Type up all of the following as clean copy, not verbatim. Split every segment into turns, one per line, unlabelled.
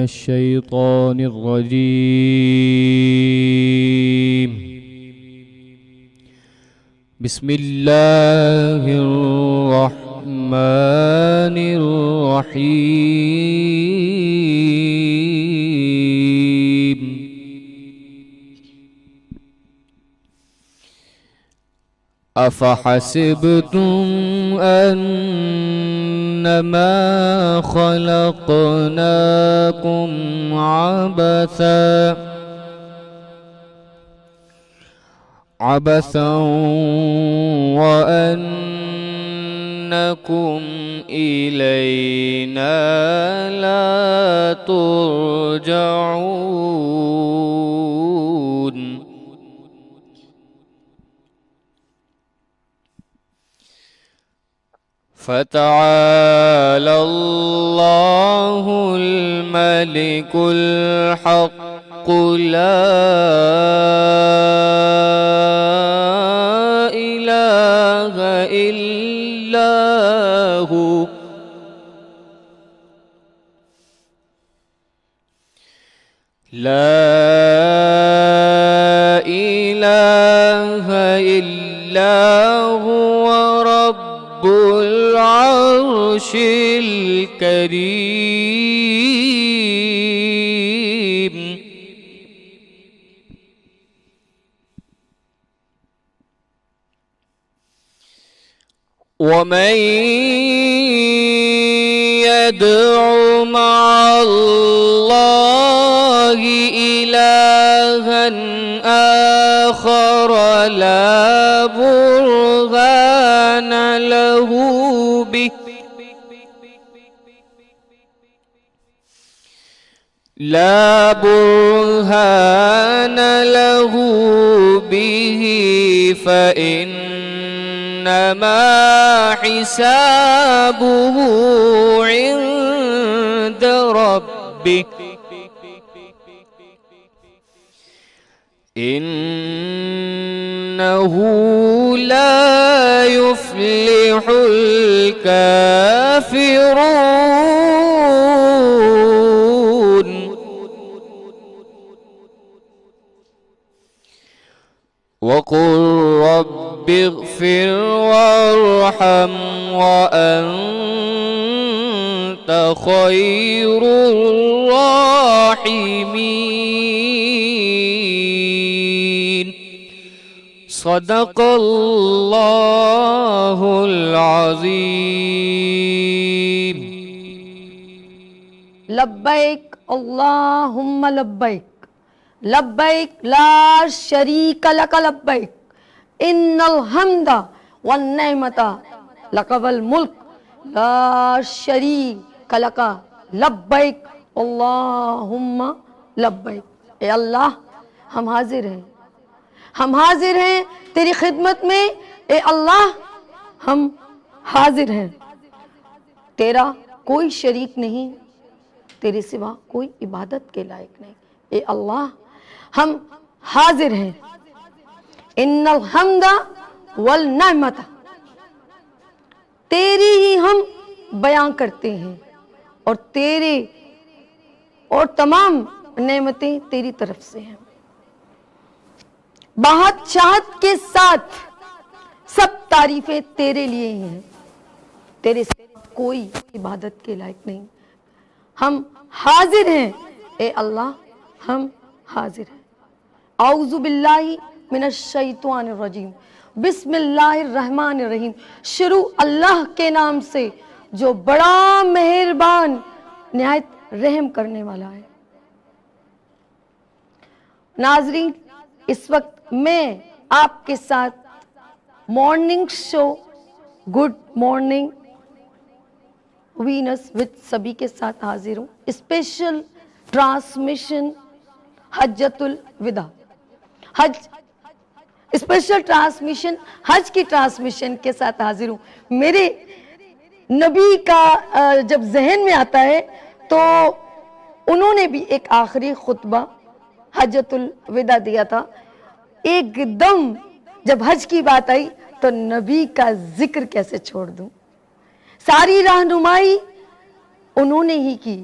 الشيطان الرجيم. بسم الله الرحمن الرحيم. أفحسبتم أنما خلقناكم عبثا وأنكم إلينا لا ترجعون. فتعالى الله الملك الحق لا إله إلا هو رب العرش الكريم. ومن يدع مع الله إلها آخر لا برهان له به فإنما حسابه عند ربه إنه لا يفلح الكافرون. وقل رب اغفر وارحم وأنت خير الراحمين. صدق الله العظيم.
لبیک اللہم لبیک لبیک لا شریک لک لبیک ان الحمد والنعمت لک والملک لا شریک لک لبیک اللہم لبیک. اے اللہ ہم حاضر ہیں تیری خدمت میں. اے اللہ ہم حاضر ہیں. تیرا کوئی شریک نہیں، تیرے سوا کوئی عبادت کے لائق نہیں. اے اللہ ہم حاضر ہیں. ان الحمد والنعمت تیری ہی ہم بیان کرتے ہیں اور تمام نعمتیں تیری طرف سے ہیں. بہت چاہت کے ساتھ سب تعریفیں تیرے لیے ہی ہیں. تیرے سے کوئی عبادت کے لائق نہیں. ہم حاضر ہیں. اے اللہ ہم حاضر ہیں. اعوذ باللہ من الشیطان الرجیم. بسم اللہ الرحمن الرحیم. شروع اللہ کے نام سے جو بڑا مہربان نہایت رحم کرنے والا ہے. ناظرین، اس وقت میں آپ کے ساتھ مارننگ شو گڈ مارننگ وینس وتھ سبھی کے ساتھ حاضر ہوں. اسپیشل ٹرانسمیشن حجۃ الوداع اسپیشل ٹرانسمیشن حج کی ٹرانسمیشن کے ساتھ حاضر ہوں. میرے نبی کا جب ذہن میں آتا ہے تو انہوں نے بھی ایک آخری خطبہ حجۃ الوداع دیا تھا. ایک دم جب حج کی بات آئی تو نبی کا ذکر کیسے چھوڑ دوں. ساری رہنمائی انہوں نے ہی کی.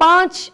5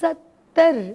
70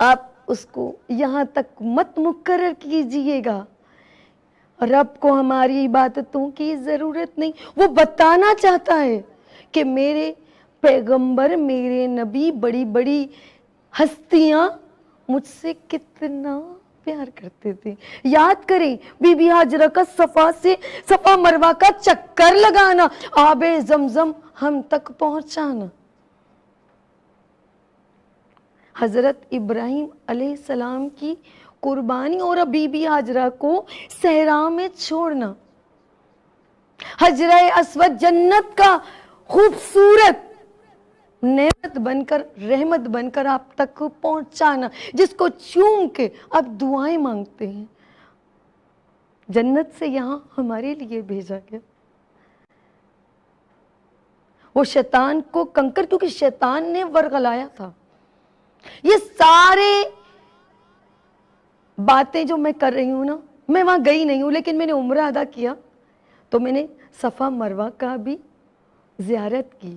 آپ اس کو یہاں تک مت مقرر کیجئے گا رب کو ہماری عبادتوں کی ضرورت نہیں. وہ بتانا چاہتا ہے کہ میرے پیغمبر، میرے نبی، بڑی بڑی ہستیاں مجھ سے کتنا پیار کرتے تھے. یاد کریں بی بی ہاجرہ کا صفا مروہ کا چکر لگانا، آب زمزم ہم تک پہنچانا، حضرت ابراہیم علیہ السلام کی قربانی اور بی بی ہاجرہ کو صحرا میں چھوڑنا، حجرہ اسود جنت کا خوبصورت نعمت بن کر، رحمت بن کر آپ تک پہنچانا، جس کو چوم کے آپ دعائیں مانگتے ہیں، جنت سے یہاں ہمارے لیے بھیجا گیا. وہ شیطان کو کنکر، کیونکہ شیطان نے ورغلایا تھا. یہ سارے باتیں جو میں کر رہی ہوں نا، میں وہاں گئی نہیں ہوں، لیکن میں نے عمرہ ادا کیا تو میں نے صفا مروہ کا بھی زیارت کی،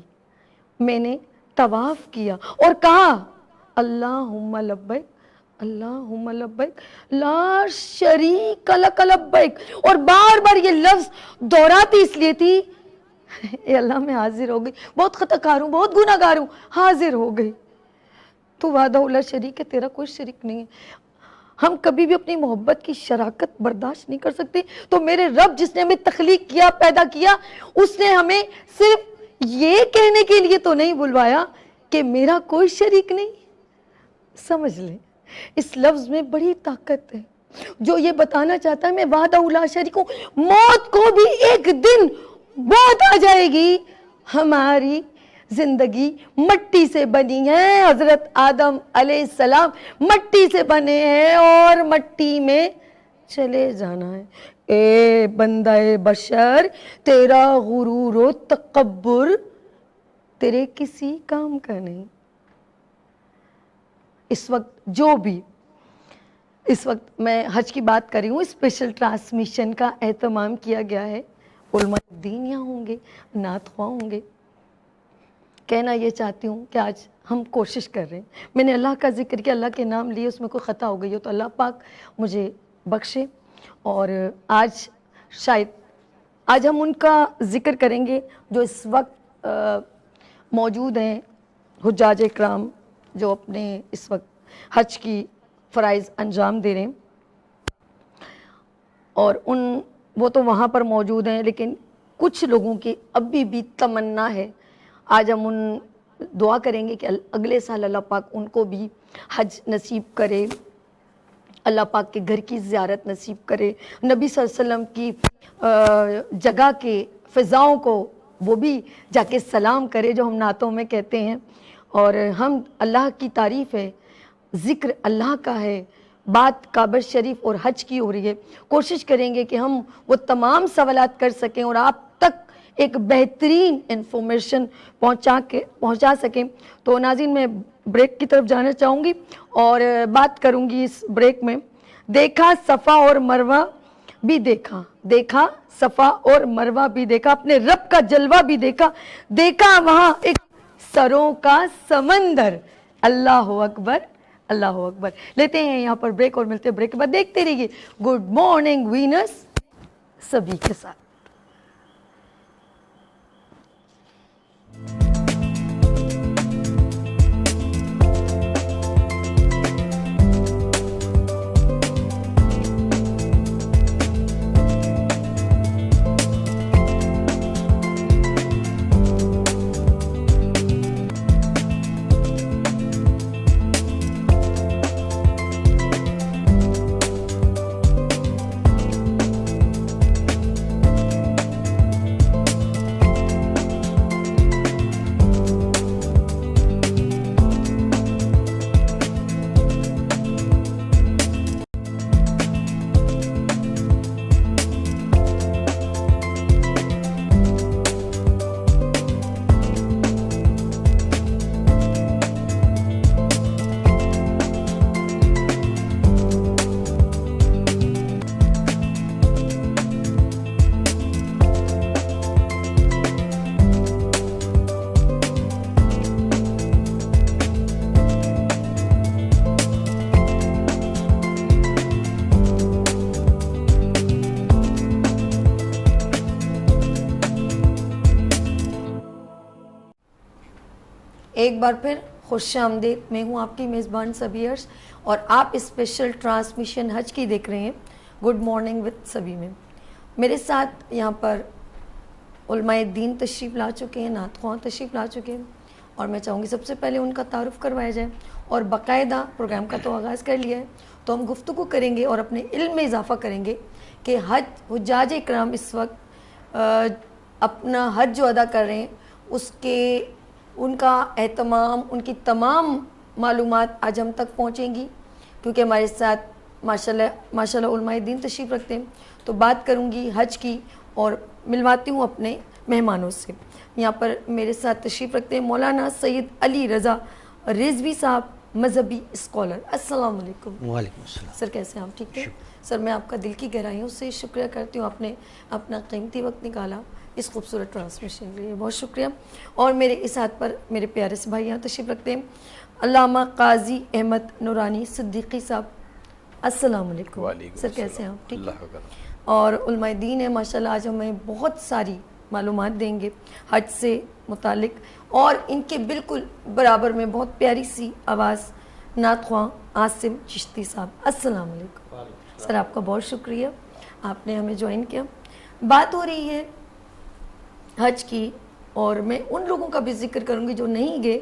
میں نے طواف کیا اور کہا اللہم لبیک اللہم لبیک لا شریک لک لبیک، اور بار بار یہ لفظ دہراتی اس لیے تھی اے اللہ میں حاضر ہو گئی، بہت خطا کار ہوں، بہت گناہ گار ہوں، حاضر ہو گئی، تو وحدہ لا شریک ہے، تیرا کوئی شریک نہیں ہے. ہم کبھی بھی اپنی محبت کی شراکت برداشت نہیں کر سکتے. تو میرے رب جس نے ہمیں تخلیق کیا، پیدا کیا، اس نے ہمیں صرف یہ کہنے کے لیے تو نہیں بلوایا کہ میرا کوئی شریک نہیں. سمجھ لیں اس لفظ میں بڑی طاقت ہے جو یہ بتانا چاہتا ہے میں وحدہ لا شریک ہوں. موت کو بھی ایک دن موت آ جائے گی. ہماری زندگی مٹی سے بنی ہے، حضرت آدم علیہ السلام مٹی سے بنے ہیں اور مٹی میں چلے جانا ہے. اے بندہ بشر، تیرا غرور و تکبر تیرے کسی کام کا نہیں. اس وقت میں حج کی بات کر رہی ہوں، اسپیشل ٹرانسمیشن کا اہتمام کیا گیا ہے، علماء دین یہاں ہوں گے، نعت خواہ ہوں گے. کہنا یہ چاہتی ہوں کہ آج ہم کوشش کر رہے ہیں، میں نے اللہ کا ذکر کیا، اللہ کے نام لیے، اس میں کوئی خطا ہو گئی ہو تو اللہ پاک مجھے بخشے. اور آج ہم ان کا ذکر کریں گے جو اس وقت موجود ہیں، حجاج اکرام جو اپنے اس وقت حج کی فرائض انجام دے رہے ہیں، اور وہ تو وہاں پر موجود ہیں، لیکن کچھ لوگوں کی ابھی بھی تمنا ہے. آج ہم دعا کریں گے کہ اگلے سال اللہ پاک ان کو بھی حج نصیب کرے، اللہ پاک کے گھر کی زیارت نصیب کرے، نبی صلی اللہ علیہ وسلم کی جگہ کے فضاؤں کو وہ بھی جا کے سلام کرے جو ہم نعتوں میں کہتے ہیں. اور ہم اللہ کی تعریف ہے، ذکر اللہ کا ہے، بات کعبہ شریف اور حج کی ہو رہی ہے. کوشش کریں گے کہ ہم وہ تمام سوالات کر سکیں اور آپ تک ایک بہترین انفارمیشن پہنچا سکیں. تو ناظرین میں بریک کی طرف جانا چاہوں گی اور بات کروں گی اس بریک میں. دیکھا صفا اور مروہ بھی دیکھا صفا اور مروہ بھی دیکھا، اپنے رب کا جلوہ بھی دیکھا وہاں ایک سروں کا سمندر. اللہ اکبر اللہ اکبر. لیتے ہیں یہاں پر بریک اور ملتے ہیں بریک کے بعد. دیکھتے رہیے گڈ مارننگ وینس سبھی کے ساتھ. ایک بار پھر خوش آمدید. میں ہوں آپ کی میزبان سبیرس اور آپ اسپیشل ٹرانسمیشن حج کی دیکھ رہے ہیں گڈ مارننگ وتھ سبی میں. میرے ساتھ یہاں پر علماء دین تشریف لا چکے ہیں, نعت خواں تشریف لا چکے ہیں, اور میں چاہوں گی سب سے پہلے ان کا تعارف کروایا جائے. اور باقاعدہ پروگرام کا تو آغاز کر لیا ہے, تو ہم گفتگو کریں گے اور اپنے علم میں اضافہ کریں گے کہ حجاج اکرام اس وقت اپنا حج جو ادا کر رہے ہیں اس کے ان کا اہتمام, ان کی تمام معلومات آج ہم تک پہنچیں گی, کیونکہ ہمارے ساتھ ماشاءاللہ علماء دین تشریف رکھتے ہیں. تو بات کروں گی حج کی اور ملواتی ہوں اپنے مہمانوں سے. یہاں پر میرے ساتھ تشریف رکھتے ہیں مولانا سید علی رضا رضوی صاحب, مذہبی اسکالر. السلام علیکم.
وعلیکم السلام.
سر کیسے ہیں آپ؟ ٹھیک ہے سر. میں آپ کا دل کی گہرائیوں سے شکریہ کرتی ہوں, آپ نے اپنا قیمتی وقت نکالا اس خوبصورت ٹرانسمیشن کے لیے, بہت شکریہ. اور میرے اس ہاتھ پر میرے پیارے سے بھائی یہاں تشریف رکھتے ہیں علامہ قاضی احمد نورانی صدیقی صاحب. السلام علیکم. سر کیسے ہیں آپ؟ ٹھیک ہے. اور علماء دین ہے ماشاءاللہ, آج ہمیں بہت ساری معلومات دیں گے حج سے متعلق, اور ان کے بالکل برابر میں بہت پیاری سی آواز نعت خواں عاصم چشتی صاحب. السلام علیکم. سر آپ کا بہت شکریہ, آپ نے ہمیں جوائن کیا. بات ہو رہی ہے حج کی, اور میں ان لوگوں کا بھی ذکر کروں گی جو نہیں گئے,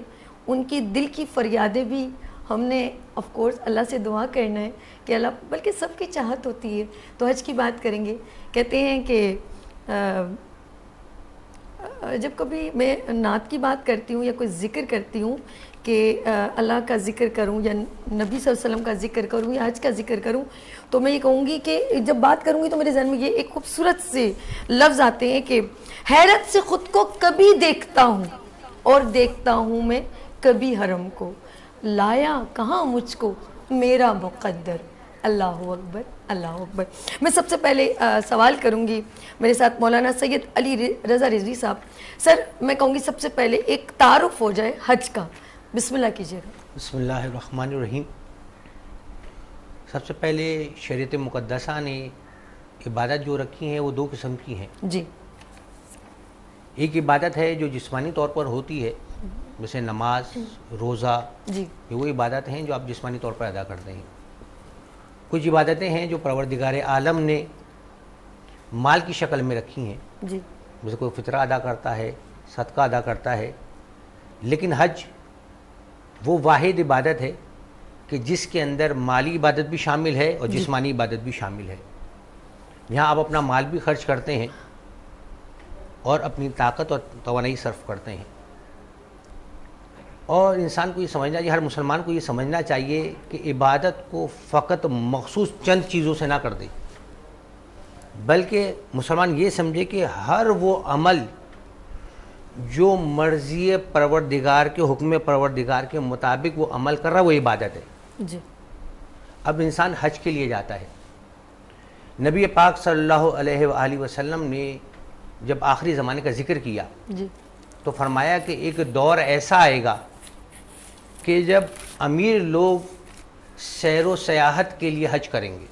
ان کی دل کی فریادیں بھی ہم نے آف کورس اللہ سے دعا کرنا ہے کہ اللہ, بلکہ سب کی چاہت ہوتی ہے. تو حج کی بات کریں گے. کہتے ہیں کہ جب کبھی میں نعت کی بات کرتی ہوں یا کوئی ذکر کرتی ہوں کہ اللہ کا ذکر کروں یا نبی صلی اللہ علیہ وسلم کا ذکر کروں یا حج کا ذکر کروں, تو میں یہ کہوں گی کہ جب بات کروں گی تو میرے ذہن میں یہ ایک خوبصورت سے لفظ آتے ہیں کہ حیرت سے خود کو کبھی دیکھتا ہوں اور دیکھتا ہوں میں کبھی حرم کو, لایا کہاں مجھ کو میرا مقدر. اللہ اکبر, اللہ اکبر. میں سب سے پہلے سوال کروں گی میرے ساتھ مولانا سید علی رضا رضوی صاحب. سر میں کہوں گی سب سے پہلے ایک تعارف ہو جائے حج کا, بسم اللہ کیجیے گا.
بسم اللہ الرحمن الرحیم. سب سے پہلے شریعت مقدسہ نے عبادت جو رکھی ہیں وہ دو قسم کی ہیں.
جی.
ایک عبادت ہے جو جسمانی طور پر ہوتی ہے, جیسے نماز, روزہ,
جی.
یہ وہ عبادت ہیں جو آپ جسمانی طور پر ادا کرتے ہیں. کچھ عبادتیں ہیں جو پروردگار عالم نے مال کی شکل میں رکھی ہیں,
جی.
جیسے کوئی فطرہ ادا کرتا ہے, صدقہ ادا کرتا ہے. لیکن حج وہ واحد عبادت ہے کہ جس کے اندر مالی عبادت بھی شامل ہے اور جسمانی عبادت بھی شامل ہے. یہاں آپ اپنا مال بھی خرچ کرتے ہیں اور اپنی طاقت اور توانائی صرف کرتے ہیں. اور انسان کو یہ سمجھنا چاہیے, ہر مسلمان کو یہ سمجھنا چاہیے کہ عبادت کو فقط مخصوص چند چیزوں سے نہ کر دے, بلکہ مسلمان یہ سمجھے کہ ہر وہ عمل جو مرضی پروردگار کے, حکم پروردگار کے مطابق وہ عمل کر رہا وہ عبادت ہے.
جی.
اب انسان حج کے لیے جاتا ہے. نبی پاک صلی اللہ علیہ وآلہ وسلم نے جب آخری زمانے کا ذکر کیا
جی.
تو فرمایا کہ ایک دور ایسا آئے گا کہ جب امیر لوگ سیر و سیاحت کے لیے حج کریں گے.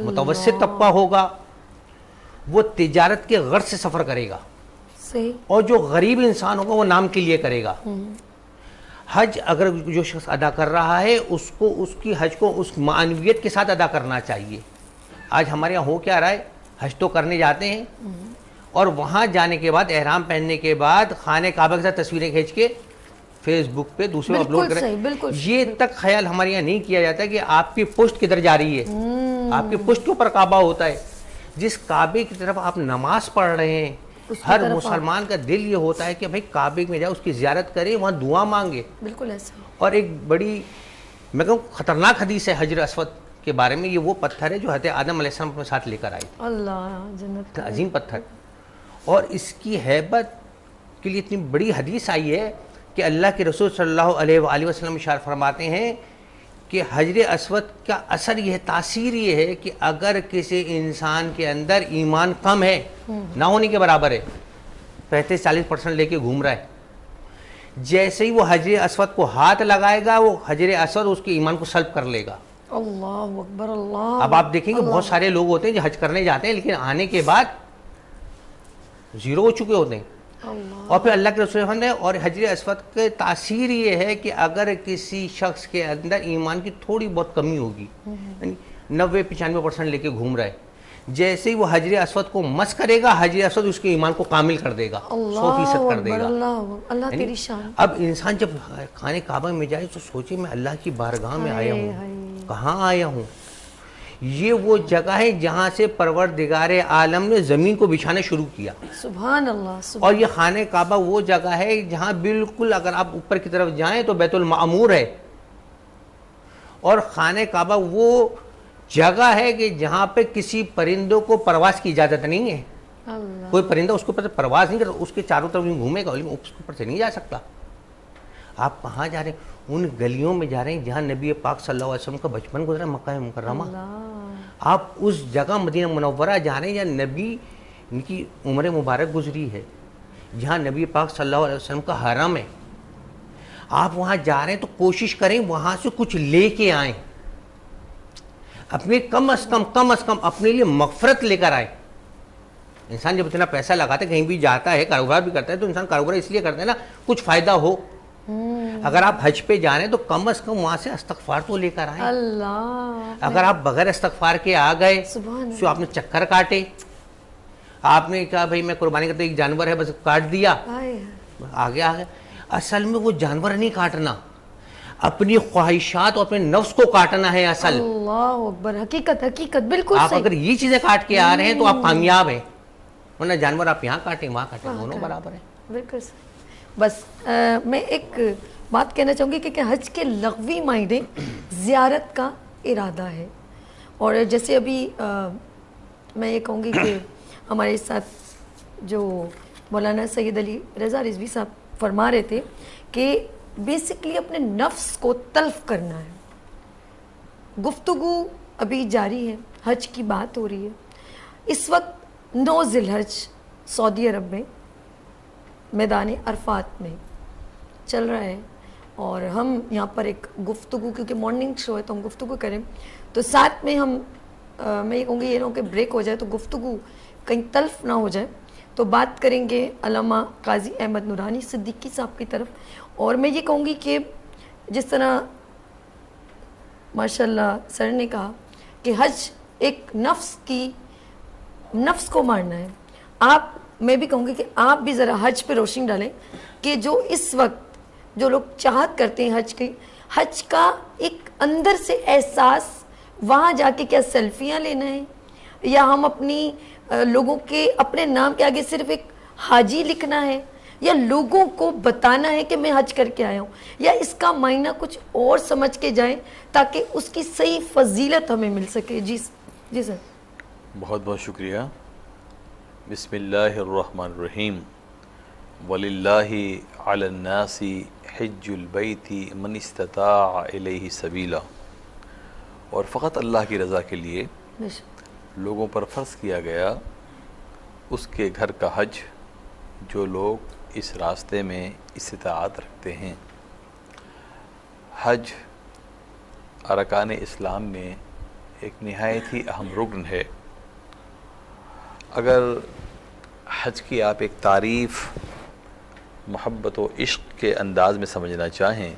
متوسط طبقہ ہوگا وہ تجارت کے غرض سے سفر کرے گا,
صحیح.
اور جو غریب انسان ہوگا وہ نام کے لیے کرے گا. حج اگر جو شخص ادا کر رہا ہے اس کو اس کی حج کو اس معنویت کے ساتھ ادا کرنا چاہیے. آج ہمارے یہاں ہو کیا رہا ہے, حج تو کرنے جاتے ہیں اور وہاں جانے کے بعد احرام پہننے کے بعد خانہ کعبہ کے ساتھ تصویریں کھینچ کے فیس بک پہ دوسرے اپلوڈ کریں. یہ تک خیال ہمارے یہاں نہیں کیا جاتا کہ آپ کی پشت کدھر جا رہی ہے, آپ کی پشت کے اوپر کعبہ ہوتا ہے. جس کعبے کی طرف آپ نماز پڑھ رہے ہیں, ہر مسلمان کا دل یہ ہوتا ہے کہ بھائی کعبے میں جائے, اس کی زیارت کرے, وہاں دعا مانگے.
بالکل ایسا. اور
ایک بڑی میں کہوں خطرناک حدیث ہے حجر اسود کے بارے میں. یہ وہ پتھر ہے جو حضرت آدم علیہ السلام اپنے ساتھ لے کر آئے تھے.
اللہ جنت,
عظیم پتھر. اور اس کی ہیبت کے لیے اتنی بڑی حدیث آئی ہے کہ اللہ کے رسول صلی اللہ علیہ وآلہ وسلم اشارہ فرماتے ہیں کہ حجر اسود کا اثر یہ ہے, تاثیر یہ ہے کہ اگر کسی انسان کے اندر ایمان کم ہے, نہ ہونے کے برابر ہے, 35-40% لے کے گھوم رہا ہے, جیسے ہی وہ حجر اسود کو ہاتھ لگائے گا وہ حجر اسود اس کے ایمان کو سلب کر لے گا.
اللہ اکبر. اللہ.
اب آپ دیکھیں گے بہت سارے لوگ ہوتے ہیں جو حج کرنے جاتے ہیں لیکن آنے کے بعد زیرو ہو چکے ہوتے ہیں. اور پھر اللہ کے رسول نے اور حجر اسود کے تاثیر یہ ہے کہ اگر کسی شخص کے اندر ایمان کی تھوڑی بہت کمی ہوگی، یعنی 90-95% لے کے گھوم رہا ہے، جیسے ہی وہ حجر اسود کو مس کرے گا، حجر اسود اس کے ایمان کو کامل کر دے گا، 100% کر دے گا۔
اللہ تیری شان۔
اب انسان جب خانہ کعبہ میں جائے تو سوچے میں اللہ کی بارگاہ میں آیا ہوں، کہاں آیا ہوں؟ یہ وہ جگہ ہے جہاں سے پروردگار عالم نے زمین کو بچھانا شروع کیا،
سبحان اللہ۔
اور یہ خانہ کعبہ وہ جگہ ہے جہاں بالکل اگر آپ اوپر کی طرف جائیں تو بیت المعمور ہے، اور خانہ کعبہ وہ جگہ ہے کہ جہاں پہ کسی پرندوں کو پرواز کی اجازت نہیں ہے، کوئی پرندہ اس کے اوپر پرواز نہیں کرتا، اس کے چاروں طرف گھومے گا لیکن اس کے اوپر سے نہیں جا سکتا۔ آپ کہاں جا رہے ہیں؟ ان گلیوں میں جا رہے ہیں جہاں نبی پاک صلی اللہ علیہ وسلم کا بچپن گزرا، مکہ مکرمہ۔ آپ اس جگہ مدینہ منورہ جا رہے ہیں جہاں نبی ان کی عمر مبارک گزری ہے، جہاں نبی پاک صلی اللہ علیہ وسلم کا حرم ہے۔ آپ وہاں جا رہے ہیں تو کوشش کریں وہاں سے کچھ لے کے آئیں، اپنے کم از کم اپنے لیے مغفرت لے کر آئیں۔ انسان جب اتنا پیسہ لگاتا ہے، کہیں بھی جاتا ہے، کاروبار بھی کرتا ہے، تو انسان کاروبار اس لیے کرتا ہے نا کچھ فائدہ ہو۔ اگر آپ حج پہ جا رہے ہیں تو کم از کم وہاں سے استغفار تو لے کر آئیں۔ اگر آپ بغیر استغفار کے آ گئے تو آپ نے چکر کاٹے، آپ نے کہا بھائی میں قربانی کرتا ہوں، ایک جانور ہے بس کاٹ دیا، آگے اصل میں وہ جانور نہیں کاٹنا، اپنی خواہشات اور اپنے نفس کو کاٹنا ہے اصل۔
اللہ اکبر، حقیقت بالکل
آپ
صحیح۔
اگر یہ چیزیں کاٹ کے آ رہے ہیں تو آپ کامیاب ہیں، ورنہ جانور آپ یہاں کاٹیں وہاں کاٹیں دونوں برابر ہیں۔
بالکل صحیح۔ بس میں ایک بات کہنا چاہوں گی کہ حج کے لغوی معنی زیارت کا ارادہ ہے، اور جیسے ابھی میں یہ کہوں گی کہ ہمارے ساتھ جو مولانا سید علی رضا رضوی صاحب فرما رہے تھے کہ بیسکلی اپنے نفس کو تلف کرنا ہے۔ گفتگو ابھی جاری ہے، حج کی بات ہو رہی ہے، اس وقت 9 ذی الحج سعودی عرب میں میدان عرفات میں چل رہا ہے، اور ہم یہاں پر ایک گفتگو، کیونکہ مارننگ شو ہے تو ہم گفتگو کریں، تو ساتھ میں ہم میں یہ کہوں گی یہ نہ ہو کہ بریک ہو جائے تو گفتگو کہیں تلف نہ ہو جائے، تو بات کریں گے علامہ قاضی احمد نورانی صدیقی صاحب کی طرف۔ اور میں یہ کہوں گی کہ جس طرح ماشاءاللہ سر نے کہا کہ حج ایک نفس کو مارنا ہے، میں بھی کہوں گی کہ آپ بھی ذرا حج پہ روشنی ڈالیں کہ جو اس وقت جو لوگ چاہت کرتے ہیں حج کا ایک اندر سے احساس، وہاں جا کے کیا سیلفیاں لینا ہے، یا ہم اپنی لوگوں کے اپنے نام کے آگے صرف ایک حاجی لکھنا ہے، یا لوگوں کو بتانا ہے کہ میں حج کر کے آیا ہوں، یا اس کا معنی کچھ اور سمجھ کے جائیں تاکہ اس کی صحیح فضیلت ہمیں مل سکے۔ جی سر۔
بہت بہت شکریہ۔ بسم اللہ الرحمن الرحیم۔ وَلِلَّهِ عَلَى النَّاسِ حِجُّ الْبَيْتِ مَنِ اسْتَطَاعَ إِلَيْهِ سَبِيلًا، اور فقط اللہ کی رضا کے لیے لوگوں پر فرض کیا گیا اس کے گھر کا حج جو لوگ اس راستے میں استطاعت رکھتے ہیں۔ حج ارکان اسلام میں ایک نہایت ہی اہم رکن ہے۔ اگر حج کی آپ ایک تعریف محبت و عشق کے انداز میں سمجھنا چاہیں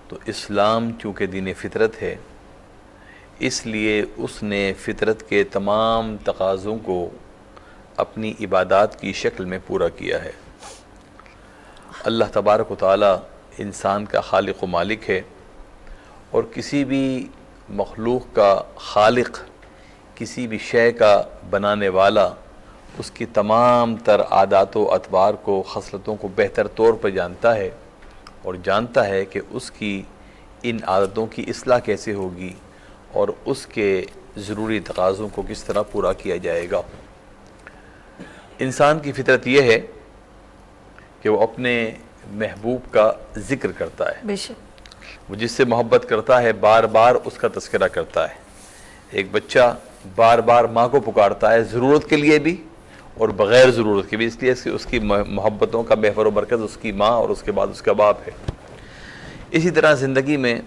تو اسلام چونکہ دین فطرت ہے، اس لیے اس نے فطرت کے تمام تقاضوں کو اپنی عبادات کی شکل میں پورا کیا ہے۔ اللہ تبارک و تعالی انسان کا خالق و مالک ہے، اور کسی بھی مخلوق کا خالق، کسی بھی شے کا بنانے والا اس کی تمام تر عادات و اطوار کو، خصلتوں کو بہتر طور پر جانتا ہے، اور جانتا ہے کہ اس کی ان عادتوں کی اصلاح کیسے ہوگی اور اس کے ضروری تقاضوں کو کس طرح پورا کیا جائے گا۔ انسان کی فطرت یہ ہے کہ وہ اپنے محبوب کا ذکر کرتا ہے،
بے شک،
وہ جس سے محبت کرتا ہے بار بار اس کا تذکرہ کرتا ہے۔ ایک بچہ بار بار ماں کو پکارتا ہے، ضرورت کے لیے بھی اور بغیر ضرورت کے بھی، اس لیے اس کی محبتوں کا محور و مرکز اس کی ماں اور اس کے بعد اس کا باپ ہے۔ اسی طرح زندگی میں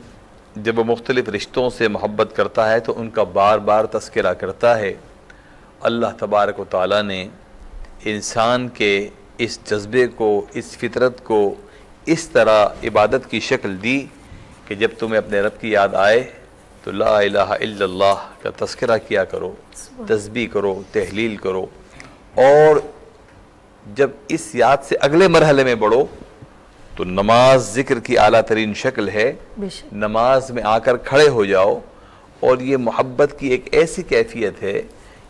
جب وہ مختلف رشتوں سے محبت کرتا ہے تو ان کا بار بار تذکرہ کرتا ہے۔ اللہ تبارک و تعالیٰ نے انسان کے اس جذبے کو، اس فطرت کو اس طرح عبادت کی شکل دی کہ جب تمہیں اپنے رب کی یاد آئے تو لا الہ الا اللہ کا تذکرہ کیا کرو، تسبیح کرو، تحلیل کرو، اور جب اس یاد سے اگلے مرحلے میں بڑھو تو نماز ذکر کی اعلیٰ ترین شکل ہے،
بے شک
نماز میں آ کر کھڑے ہو جاؤ، اور یہ محبت کی ایک ایسی کیفیت ہے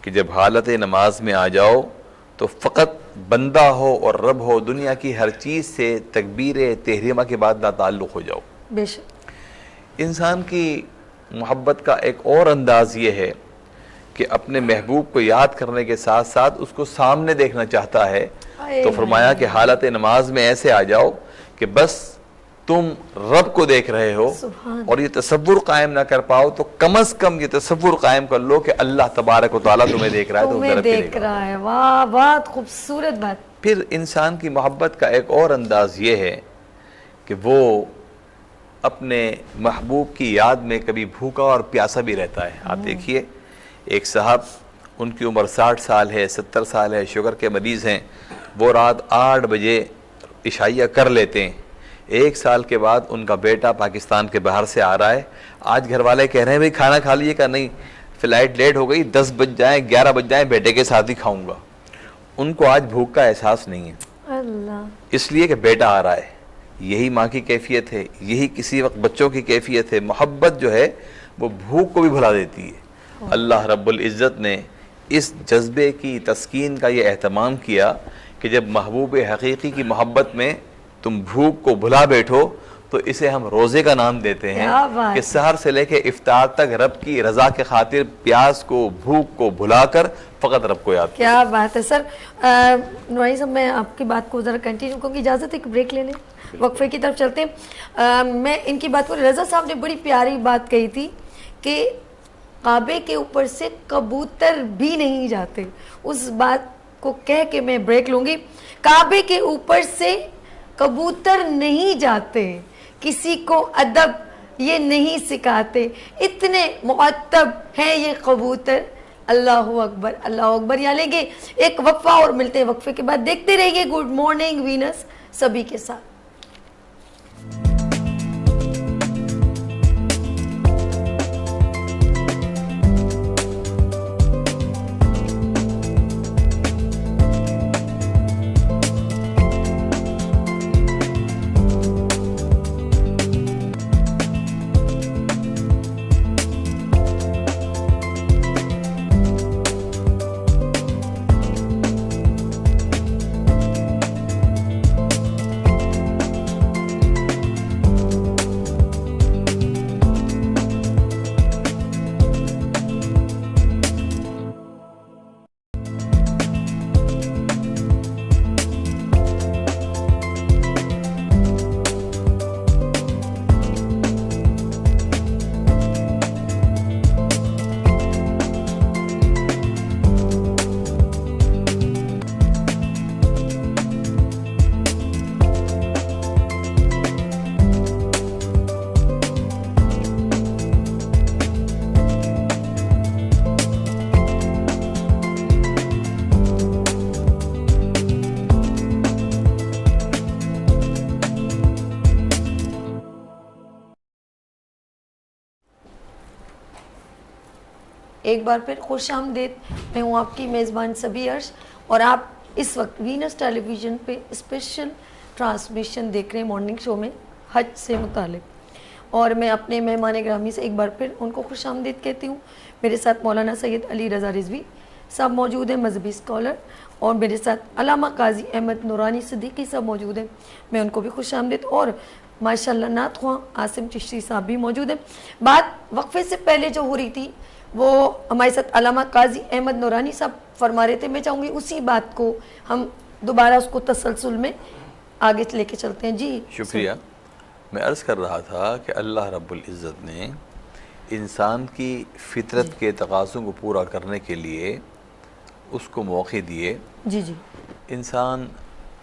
کہ جب حالت نماز میں آ جاؤ تو فقط بندہ ہو اور رب ہو، دنیا کی ہر چیز سے تکبیر تحریمہ کے بعد لا تعلق ہو جاؤ۔
بے شک
انسان کی محبت کا ایک اور انداز یہ ہے کہ اپنے محبوب کو یاد کرنے کے ساتھ ساتھ اس کو سامنے دیکھنا چاہتا ہے، تو فرمایا کہ حالت نماز میں ایسے آ جاؤ کہ بس تم رب کو دیکھ رہے ہو، اور یہ تصور قائم نہ کر پاؤ تو کم از کم یہ تصور قائم کر لو کہ اللہ تبارک و تعالیٰ تمہیں دیکھ رہا ہے،
تمہیں دیکھ رہا ہے۔ واہ، بہت خوبصورت بات۔
پھر انسان کی محبت کا ایک اور انداز یہ ہے کہ وہ اپنے محبوب کی یاد میں کبھی بھوکا اور پیاسا بھی رہتا ہے۔ آپ دیکھیے ایک صاحب، ان کی عمر 60 سال ہے، 70 سال ہے، شوگر کے مریض ہیں، وہ رات 8 بجے عشائیہ کر لیتے ہیں۔ 1 سال کے بعد ان کا بیٹا پاکستان کے باہر سے آ رہا ہے، آج گھر والے کہہ رہے ہیں بھئی کھانا کھا لیے، کا نہیں فلائٹ لیٹ ہو گئی، 10 بج جائیں 11 بج جائیں بیٹے کے ساتھ ہی کھاؤں گا۔ ان کو آج بھوک کا احساس نہیں ہے،
اللہ،
اس لیے کہ بیٹا آ رہا ہے۔ یہی ماں کی کیفیت ہے، یہی کسی وقت بچوں کی کیفیت ہے۔ محبت جو ہے وہ بھوک کو بھی بھلا دیتی ہے۔ اللہ رب العزت نے اس جذبے کی تسکین کا یہ اہتمام کیا کہ جب محبوب حقیقی کی محبت میں تم بھوک کو بھلا بیٹھو تو اسے ہم روزے کا نام دیتے ہیں،
کیا بات
کہ سحر سے لے کے افطار تک رب کی رضا کے خاطر پیاس کو، بھوک کو بھلا کر فقط رب کو یاد کرو۔
کیا بات ہے سر۔ نورانی صاحب، میں آپ کی بات کو ذرا کنٹینیو کروں گی، اجازت ہے کہ بریک لے لیں، وقفے کی طرف چلتے ہیں۔ میں ان کی بات کو، رضا صاحب نے بڑی پیاری بات کہی تھی کہ کعبے کے اوپر سے کبوتر بھی نہیں جاتے، اس بات کو کہہ کے میں بریک لوں گی۔ کعبے کے اوپر سے کبوتر نہیں جاتے، کسی کو ادب یہ نہیں سکھاتے، اتنے معتب ہیں یہ کبوتر۔ اللہ اکبر، اللہ اکبر۔ یہاں لیں گے ایک وقفہ اور ملتے ہیں وقفے کے بعد۔ دیکھتے رہیے گڈ مارننگ وینس سبھی کے ساتھ۔ ایک بار پھر خوش آمدید، میں ہوں آپ کی میزبان سبھی عرش، اور آپ اس وقت وینس ٹیلی ویژن پہ اسپیشل ٹرانسمیشن دیکھ رہے ہیں مارننگ شو میں حج سے متعلق، اور میں اپنے مہمان گرامی سے ایک بار پھر ان کو خوش آمدید کہتی ہوں۔ میرے ساتھ مولانا سید علی رضا رضوی صاحب موجود ہیں، مذہبی اسکالر، اور میرے ساتھ علامہ قاضی احمد نورانی صدیقی صاحب موجود ہیں، میں ان کو بھی خوش آمدید، اور ماشاءاللہ نعت خواں عاصم چشتی صاحب بھی موجود ہیں۔ بات وقفے سے پہلے جو ہو رہی تھی وہ ہمارے ساتھ علامہ قاضی احمد نورانی صاحب فرما رہے تھے، میں چاہوں گی اسی بات کو ہم دوبارہ اس کو تسلسل میں آگے لے کے چلتے ہیں۔ جی
شکریہ۔ میں عرض کر رہا تھا کہ اللہ رب العزت نے انسان کی فطرت کے تقاضوں کو پورا کرنے کے لیے اس کو موقع دیے۔
جی جی،
انسان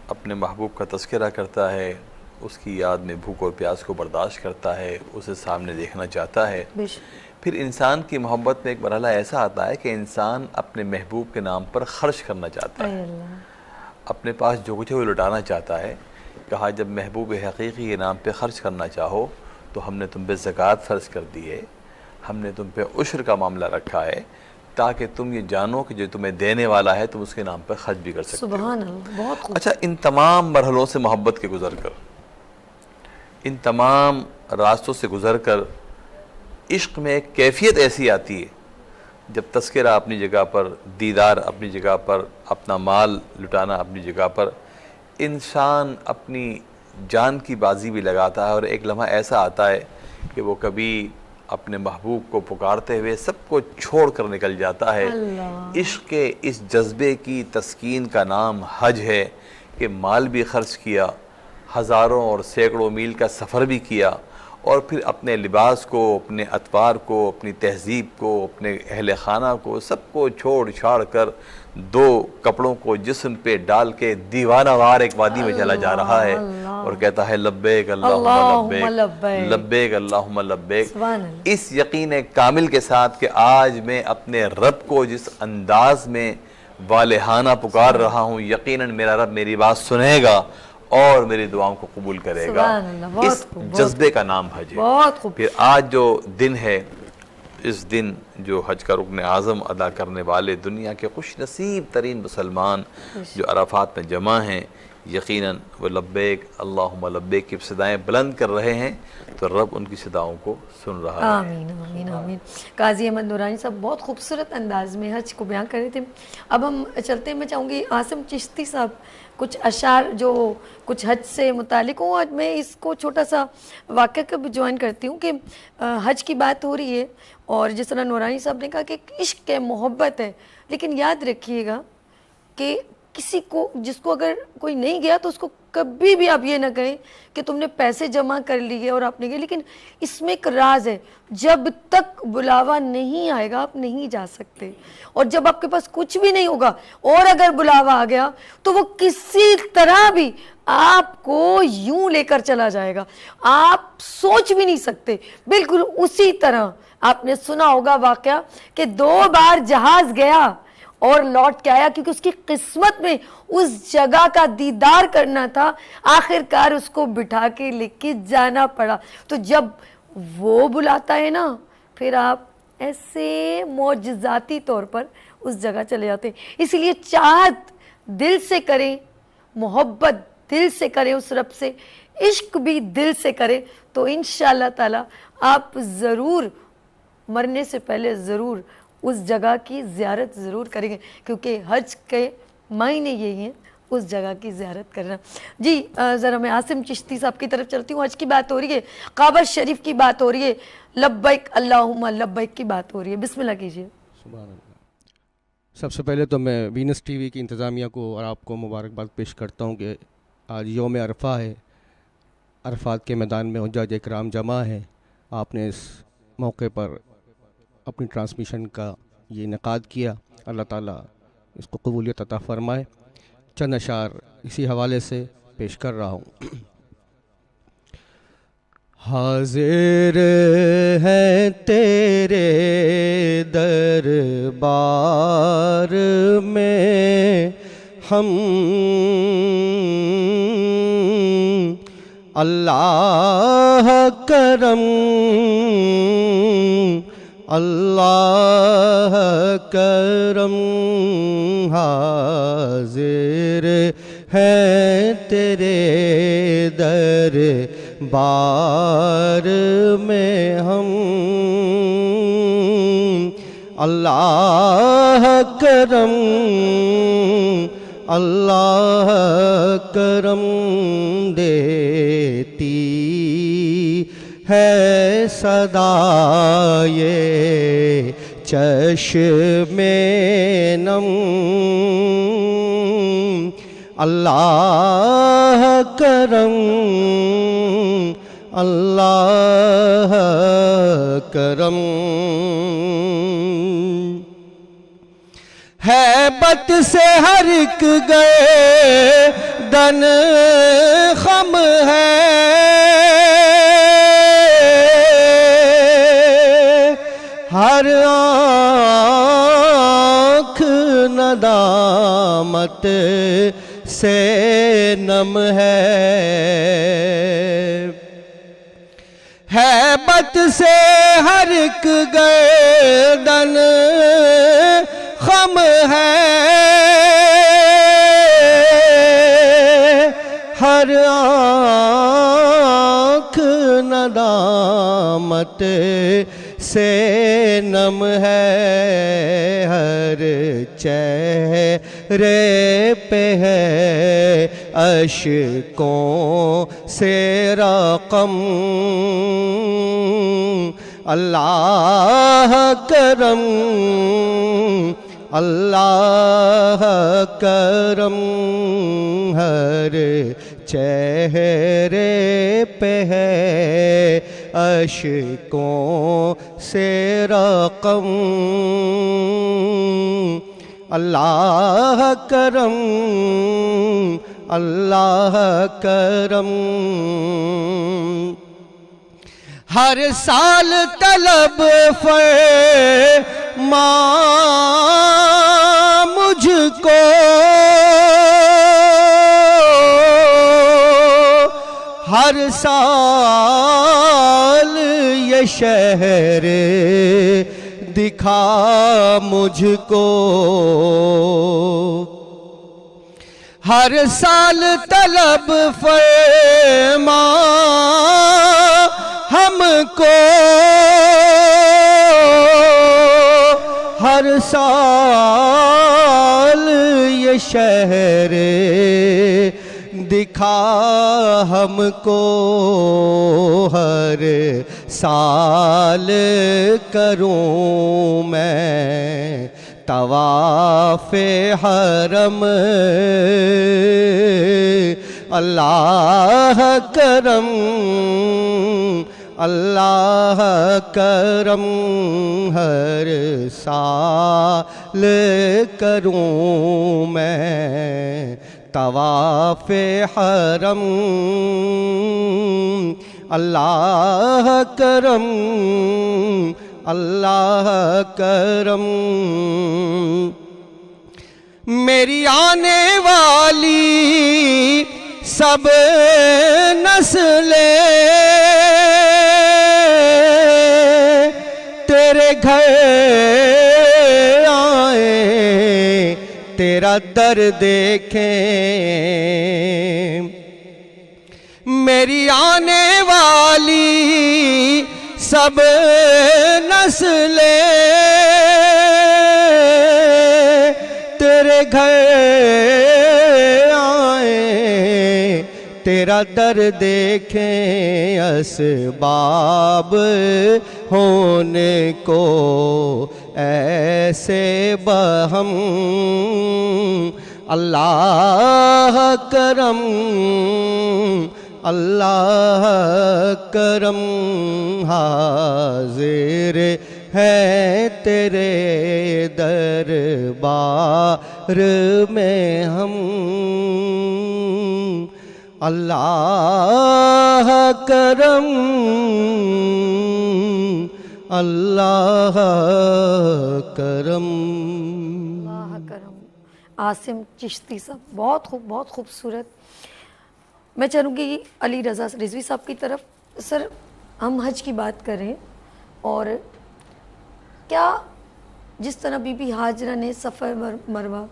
اپنے محبوب کا تذکرہ کرتا ہے، اس کی یاد میں بھوک اور پیاس کو برداشت کرتا ہے، اسے سامنے دیکھنا چاہتا ہے۔
بے شک۔
پھر انسان کی محبت میں ایک مرحلہ ایسا آتا ہے کہ انسان اپنے محبوب کے نام پر خرچ کرنا چاہتا ہے، اپنے پاس جو کچھ ہے وہ لٹانا چاہتا ہے. کہا جب محبوب حقیقی کے نام پہ خرچ کرنا چاہو تو ہم نے تم پہ زکوٰۃ فرض کر دی ہے, ہم نے تم پہ عشر کا معاملہ رکھا ہے, تاکہ تم یہ جانو کہ جو تمہیں دینے والا ہے تم اس کے نام پہ خرچ بھی کر سکتے ہو.
سبحان اللہ, بہت خوب.
اچھا, ان تمام مرحلوں سے محبت کے گزر کر, ان تمام راستوں سے گزر کر عشق میں ایک کیفیت ایسی آتی ہے جب تذکرہ اپنی جگہ پر, دیدار اپنی جگہ پر, اپنا مال لٹانا اپنی جگہ پر, انسان اپنی جان کی بازی بھی لگاتا ہے, اور ایک لمحہ ایسا آتا ہے کہ وہ کبھی اپنے محبوب کو پکارتے ہوئے سب کو چھوڑ کر نکل جاتا ہے. عشق کے اس جذبے کی تسکین کا نام حج ہے کہ مال بھی خرچ کیا, ہزاروں اور سینکڑوں میل کا سفر بھی کیا, اور پھر اپنے لباس کو, اپنے اطوار کو, اپنی تہذیب کو, اپنے اہل خانہ کو, سب کو چھوڑ چھاڑ کر دو کپڑوں کو جسم پہ ڈال کے دیوانہ وار ایک وادی میں چلا جا رہا ہے اور کہتا ہے لبیک اللہم لبیک, لبیک اللہم لبیک, اس یقین کامل کے ساتھ کہ آج میں اپنے رب کو جس انداز میں والہانہ پکار رہا ہوں, یقیناً میرا رب میری بات سنے گا اور میری دعاؤں کو قبول کرے گا. اس جذبے کا نام حج ہے. پھر آج جو دن ہے, اس دن جو حج کا رکن اعظم ادا کرنے والے دنیا کے خوش نصیب ترین مسلمان جو عرفات میں جمع ہیں, یقیناً وہ لبیک اللہم لبیک کی صدائیں بلند کر رہے ہیں, تو رب ان کی صداؤں کو سن رہا ہے.
آمین آمین آمین. قاضی احمد نورانی صاحب بہت خوبصورت انداز میں حج کو بیان کر رہے تھے. اب ہم چلتے ہیں, میں چاہوں گی عاصم چشتی صاحب کچھ اشعار جو کچھ حج سے متعلق ہوں. آج میں اس کو چھوٹا سا واقعہ کا بھی جوائن کرتی ہوں کہ حج کی بات ہو رہی ہے, اور جس طرح نورانی صاحب نے کہا کہ عشق ہے, محبت ہے, لیکن یاد رکھیے گا کہ کسی کو, جس کو اگر کوئی نہیں گیا تو اس کو کبھی بھی آپ یہ نہ کہیں کہ تم نے پیسے جمع کر لیے اور آپ نے گئے. لیکن اس میں ایک راز ہے, جب تک بلاوا نہیں آئے گا آپ نہیں جا سکتے, اور جب آپ کے پاس کچھ بھی نہیں ہوگا اور اگر بلاوا آ گیا تو وہ کسی طرح بھی آپ کو یوں لے کر چلا جائے گا, آپ سوچ بھی نہیں سکتے. بالکل اسی طرح آپ نے سنا ہوگا واقعہ کہ 2 بار جہاز گیا اور لوٹ کے آیا, کیونکہ اس کی قسمت میں اس جگہ کا دیدار کرنا تھا, آخر کار اس کو بٹھا کے لے کے جانا پڑا. تو جب وہ بلاتا ہے نا, پھر آپ ایسے معجزاتی طور پر اس جگہ چلے جاتے ہیں. اسی لیے چاہت دل سے کریں, محبت دل سے کریں اس رب سے, عشق بھی دل سے کریں, تو انشاءاللہ تعالی آپ ضرور مرنے سے پہلے ضرور اس جگہ کی زیارت ضرور کریں گے, کیونکہ حج کے معنی یہی ہیں اس جگہ کی زیارت کرنا. جی ذرا میں عاصم چشتی صاحب کی طرف چلتی ہوں. حج کی بات ہو رہی ہے, کعبہ شریف کی بات ہو رہی ہے, لبیک اللہم لبیک کی بات ہو رہی ہے. بسم اللہ کیجیے.
سبحان اللہ. سب سے پہلے تو میں وینس ٹی وی کی انتظامیہ کو اور آپ کو مبارکباد پیش کرتا ہوں کہ آج یوم عرفہ ہے, عرفات کے میدان میں حجاج اکرام جمع ہیں. آپ نے اس موقع پر اپنی ٹرانسمیشن کا یہ انعقاد کیا, اللہ تعالیٰ اس کو قبولیت عطا فرمائے. چند اشعار اسی حوالے سے پیش کر رہا ہوں. حاضر ہیں تیرے دربار میں ہم, اللہ کرم اللہ کرم, حاضر ہے تیرے دربار میں ہم, اللہ کرم اللہ کرم دیتی ہے صدائے چشم نم, اللہ کرم اللہ کرم. ہیبت سے ہر ایک گردن خم ہے, ہر آنکھ ندامت سے نم ہیبت سے ہر ایک گردن خم ہے، ہر آنکھ ندامت سے نم ہے، ہر چہرے پہ ہے اشکوں سے رقم، اللہ کرم، اللہ کرم، ہر چہرے پہ ہے اشکوں سے رقم، اللہ کرم، اللہ کرم، ہر سال طلب فرما مجھ کو، ہر سال یہ شہر دکھا مجھ کو، ہر سال طلب فرما ہم کو، ہر سال یہ شہر دکھا ہم کو، ہر سال کروں میں طواف حرم، اللہ کرم، اللہ کرم، ہر سال کروں میں طواف حرم، اللہ کرم، اللہ کرم، میری آنے والی سب نسلیں تیرے گھر آئیں، تیرا در دیکھیں، میری آنے والی سب نسلیں تیرے گھر آئیں، تیرا در دیکھیں، اسباب ہونے کو ایسے بہم، اللہ کرم، اللہ کرم، حاضر ہے تیرے دربار میں ہم، اللہ کرم، اللہ کرم۔
اللہ کرم۔ عاصم چشتی صاحب، بہت خوبصورت۔ میں چاہوں گی علی رضا رضوی صاحب کی طرف۔ سر، ہم حج کی بات کر رہے ہیں، اور کیا جس طرح بی بی ہاجرہ نے صفا مروہ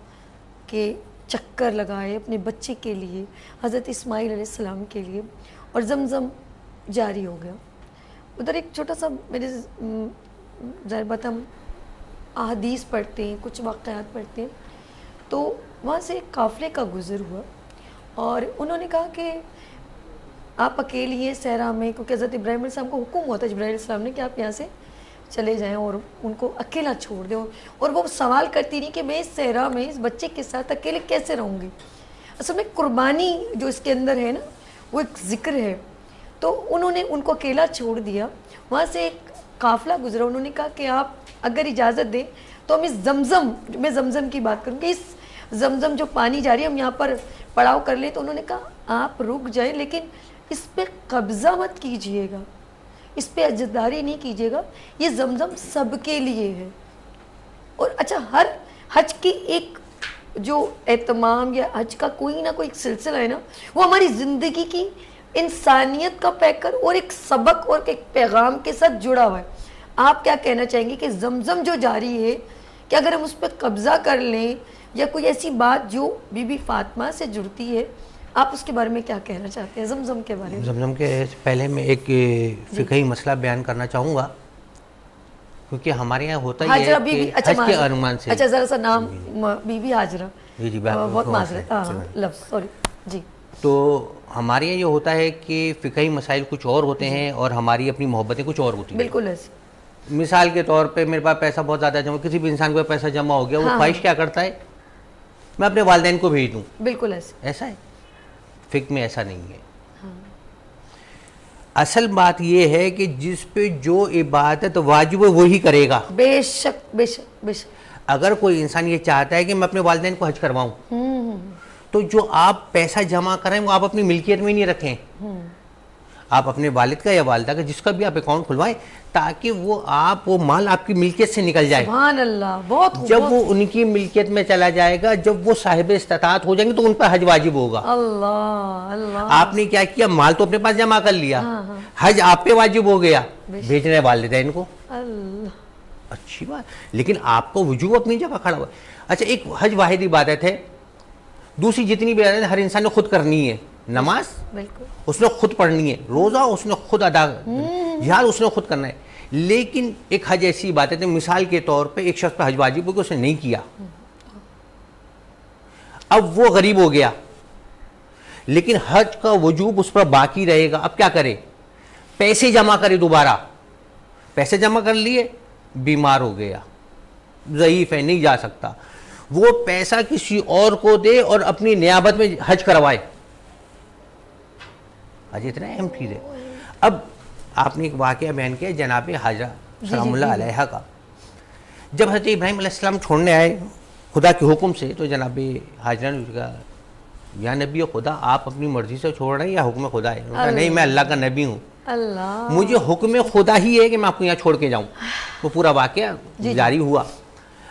کے چکر لگائے اپنے بچے کے لیے، حضرت اسماعیل علیہ السلام کے لیے، اور زمزم جاری ہو گیا، ادھر ایک چھوٹا سا میرے ظاہر بات، ہم احادیث پڑھتے ہیں، کچھ واقعات پڑھتے ہیں، تو وہاں سے ایک قافلے کا گزر ہوا، اور انہوں نے کہا کہ آپ اکیلی ہیں صحرا میں، کیونکہ حضرت ابراہیم علیہ السلام کو حکم ہوا تھا جبرائیل علیہ السلام نے کہ آپ یہاں سے چلے جائیں اور ان کو اکیلا چھوڑ دیں، اور وہ سوال کرتی رہی کہ میں اس صحرا میں اس بچے کے ساتھ اکیلے کیسے رہوں گی۔ اصل میں قربانی جو اس کے اندر ہے نا، وہ ایک ذکر ہے، تو انہوں نے ان کو اکیلا چھوڑ دیا۔ وہاں سے ایک قافلہ گزرا، انہوں نے کہا کہ آپ اگر اجازت دیں تو ہم اس زمزم، میں زمزم کی بات کروں کہ اس زمزم جو پانی جاری ہے ہم یہاں پر پڑاؤ کر لیں، تو انہوں نے کہا آپ رک جائیں، لیکن اس پہ قبضہ مت کیجئے گا، اس پہ عجزداری نہیں کیجئے گا، یہ زمزم سب کے لیے ہے۔ اور اچھا، ہر حج کی ایک جو اہتمام یا حج کا کوئی نہ کوئی ایک سلسلہ ہے نا، وہ ہماری زندگی کی انسانیت کا پیکر اور ایک سبق اور ایک پیغام کے ساتھ جڑا ہوا ہے. آپ کیا کہنا چاہیں گے کہ زمزم جو جاری ہے کہ اگر ہم اس پہ قبضہ کر لیں یا کوئی ایسی بات جو بی بی فاطمہ سے جڑتی ہے، آپ اس کے بارے میں کیا کہنا چاہتے ہیں زمزم کے بارے میں؟
زمزم کے پہلے میں ایک فقہی مسئلہ بیان کرنا چاہوں گا، کیونکہ ہمارے یہاں ہوتا ہی ہے کہ حج کے عنوان سے.
اچھا ذرا سا نام بی بی ہاجرہ.
جی
بہت معذرت، لفظ سوری. جی
تو ہمارے یہاں یہ ہوتا ہے کہ فقہی مسائل کچھ اور ہوتے ہیں اور ہماری اپنی محبتیں کچھ اور ہوتی ہیں.
بالکل ایسے.
مثال کے طور پہ میرے پاس پیسہ بہت زیادہ جمع، کسی بھی انسان کو پیسہ جمع ہو گیا، وہ خواہش کیا کرتا ہے؟ میں اپنے والدین کو بھیج دوں.
بالکل ایسے.
ایسا ہے؟ فقہ میں ایسا نہیں ہے. اصل بات یہ ہے کہ جس پہ جو عبادت واجب ہے وہی کرے گا.
بے شک بے شک بے شک.
اگر کوئی انسان یہ چاہتا ہے کہ میں اپنے والدین کو حج کرواؤں تو جو آپ پیسہ جمع کریں وہ آپ اپنی ملکیت میں نہیں رکھیں، آپ اپنے والد کا یا والدہ کا جس کا بھی آپ اکاؤنٹ کھلوائیں تاکہ وہ مال آپ کی ملکیت سے نکل جائے.
سبحان اللہ. بہت خوب.
جب وہ ان کی ملکیت میں چلا جائے گا، جب وہ صاحب استطاعت ہو جائیں گے تو ان پر حج واجب ہوگا.
اللہ اللہ.
آپ نے کیا کیا؟ مال تو اپنے پاس جمع کر لیا، حج آپ پہ واجب ہو گیا، بھیجنے والدین کو.
اللہ.
اچھی بات، لیکن آپ کو وجوب اپنی جگہ کھڑا ہوا. اچھا ایک حج واحد عبادت ہے، دوسری جتنی بھی عبادت ہر انسان نے خود کرنی ہے. نماز
بالکل
اس نے خود پڑھنی ہے، روزہ اس نے خود ادا، جہاد اس نے خود کرنا ہے. لیکن ایک حج ایسی عبادت ہے، مثال کے طور پہ ایک شخص پہ حج واجب ہو کہ اس نے نہیں کیا، اب وہ غریب ہو گیا لیکن حج کا وجوب اس پر باقی رہے گا. اب کیا کرے؟ پیسے جمع کرے. دوبارہ پیسے جمع کر لیے، بیمار ہو گیا، ضعیف ہے، نہیں جا سکتا، وہ پیسہ کسی اور کو دے اور اپنی نیابت میں حج کروائے. حج اتنا اہم چیز ہے. اب آپ نے ایک واقعہ بیان کیا جناب حاجرہ سلام اللہ علیہ کا. جب حضرت ابراہیم علیہ السلام چھوڑنے آئے خدا کے حکم سے تو جناب حاجرہ نے کہا یا نبی خدا آپ اپنی مرضی سے چھوڑ رہے ہیں یا حکم خدا ہے؟ انہوں نے کہا نہیں، میں اللہ کا نبی ہوں،
اللہ،
مجھے حکم خدا ہی ہے کہ میں آپ کو یہاں چھوڑ کے جاؤں. وہ پورا واقعہ جاری ہوا.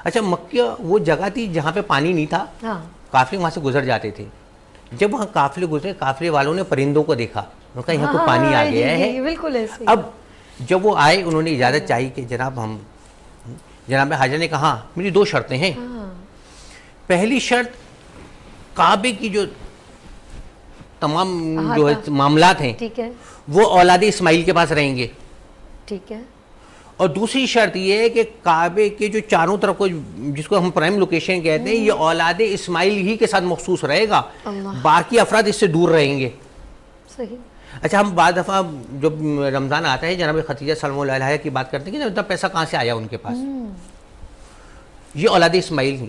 اچھا مکہ وہ جگہ تھی جہاں پہ پانی نہیں تھا، قافلے وہاں سے گزر جاتے تھے. جب وہاں قافلے گزرے، قافلے والوں نے پرندوں کو دیکھا، انہوں نے کہا یہاں تو پانی آ گیا ہے.
بالکل ایسے.
اب جب وہ آئے انہوں نے اجازت چاہی کہ جناب حاجرہ نے کہا میری 2 شرطیں ہیں. پہلی شرط کعبے کی جو تمام جو معاملات ہیں
ٹھیک ہے،
وہ اولاد اسماعیل کے پاس رہیں گے.
ٹھیک ہے.
اور دوسری شرط یہ ہے کہ کعبے کے جو چاروں طرف کو جس کو ہم پرائم لوکیشن کہتے ہیں یہ اولاد اسماعیل ہی کے ساتھ مخصوص رہے گا، باقی افراد اس سے دور رہیں گے.
صحیح.
اچھا ہم بعض دفعہ جب رمضان آتا ہے جناب خدیجہ سلام اللہ علیہ کی بات کرتے ہیں کہ اتنا پیسہ کہاں سے آیا ان کے پاس، یہ اولاد اسماعیل ہی.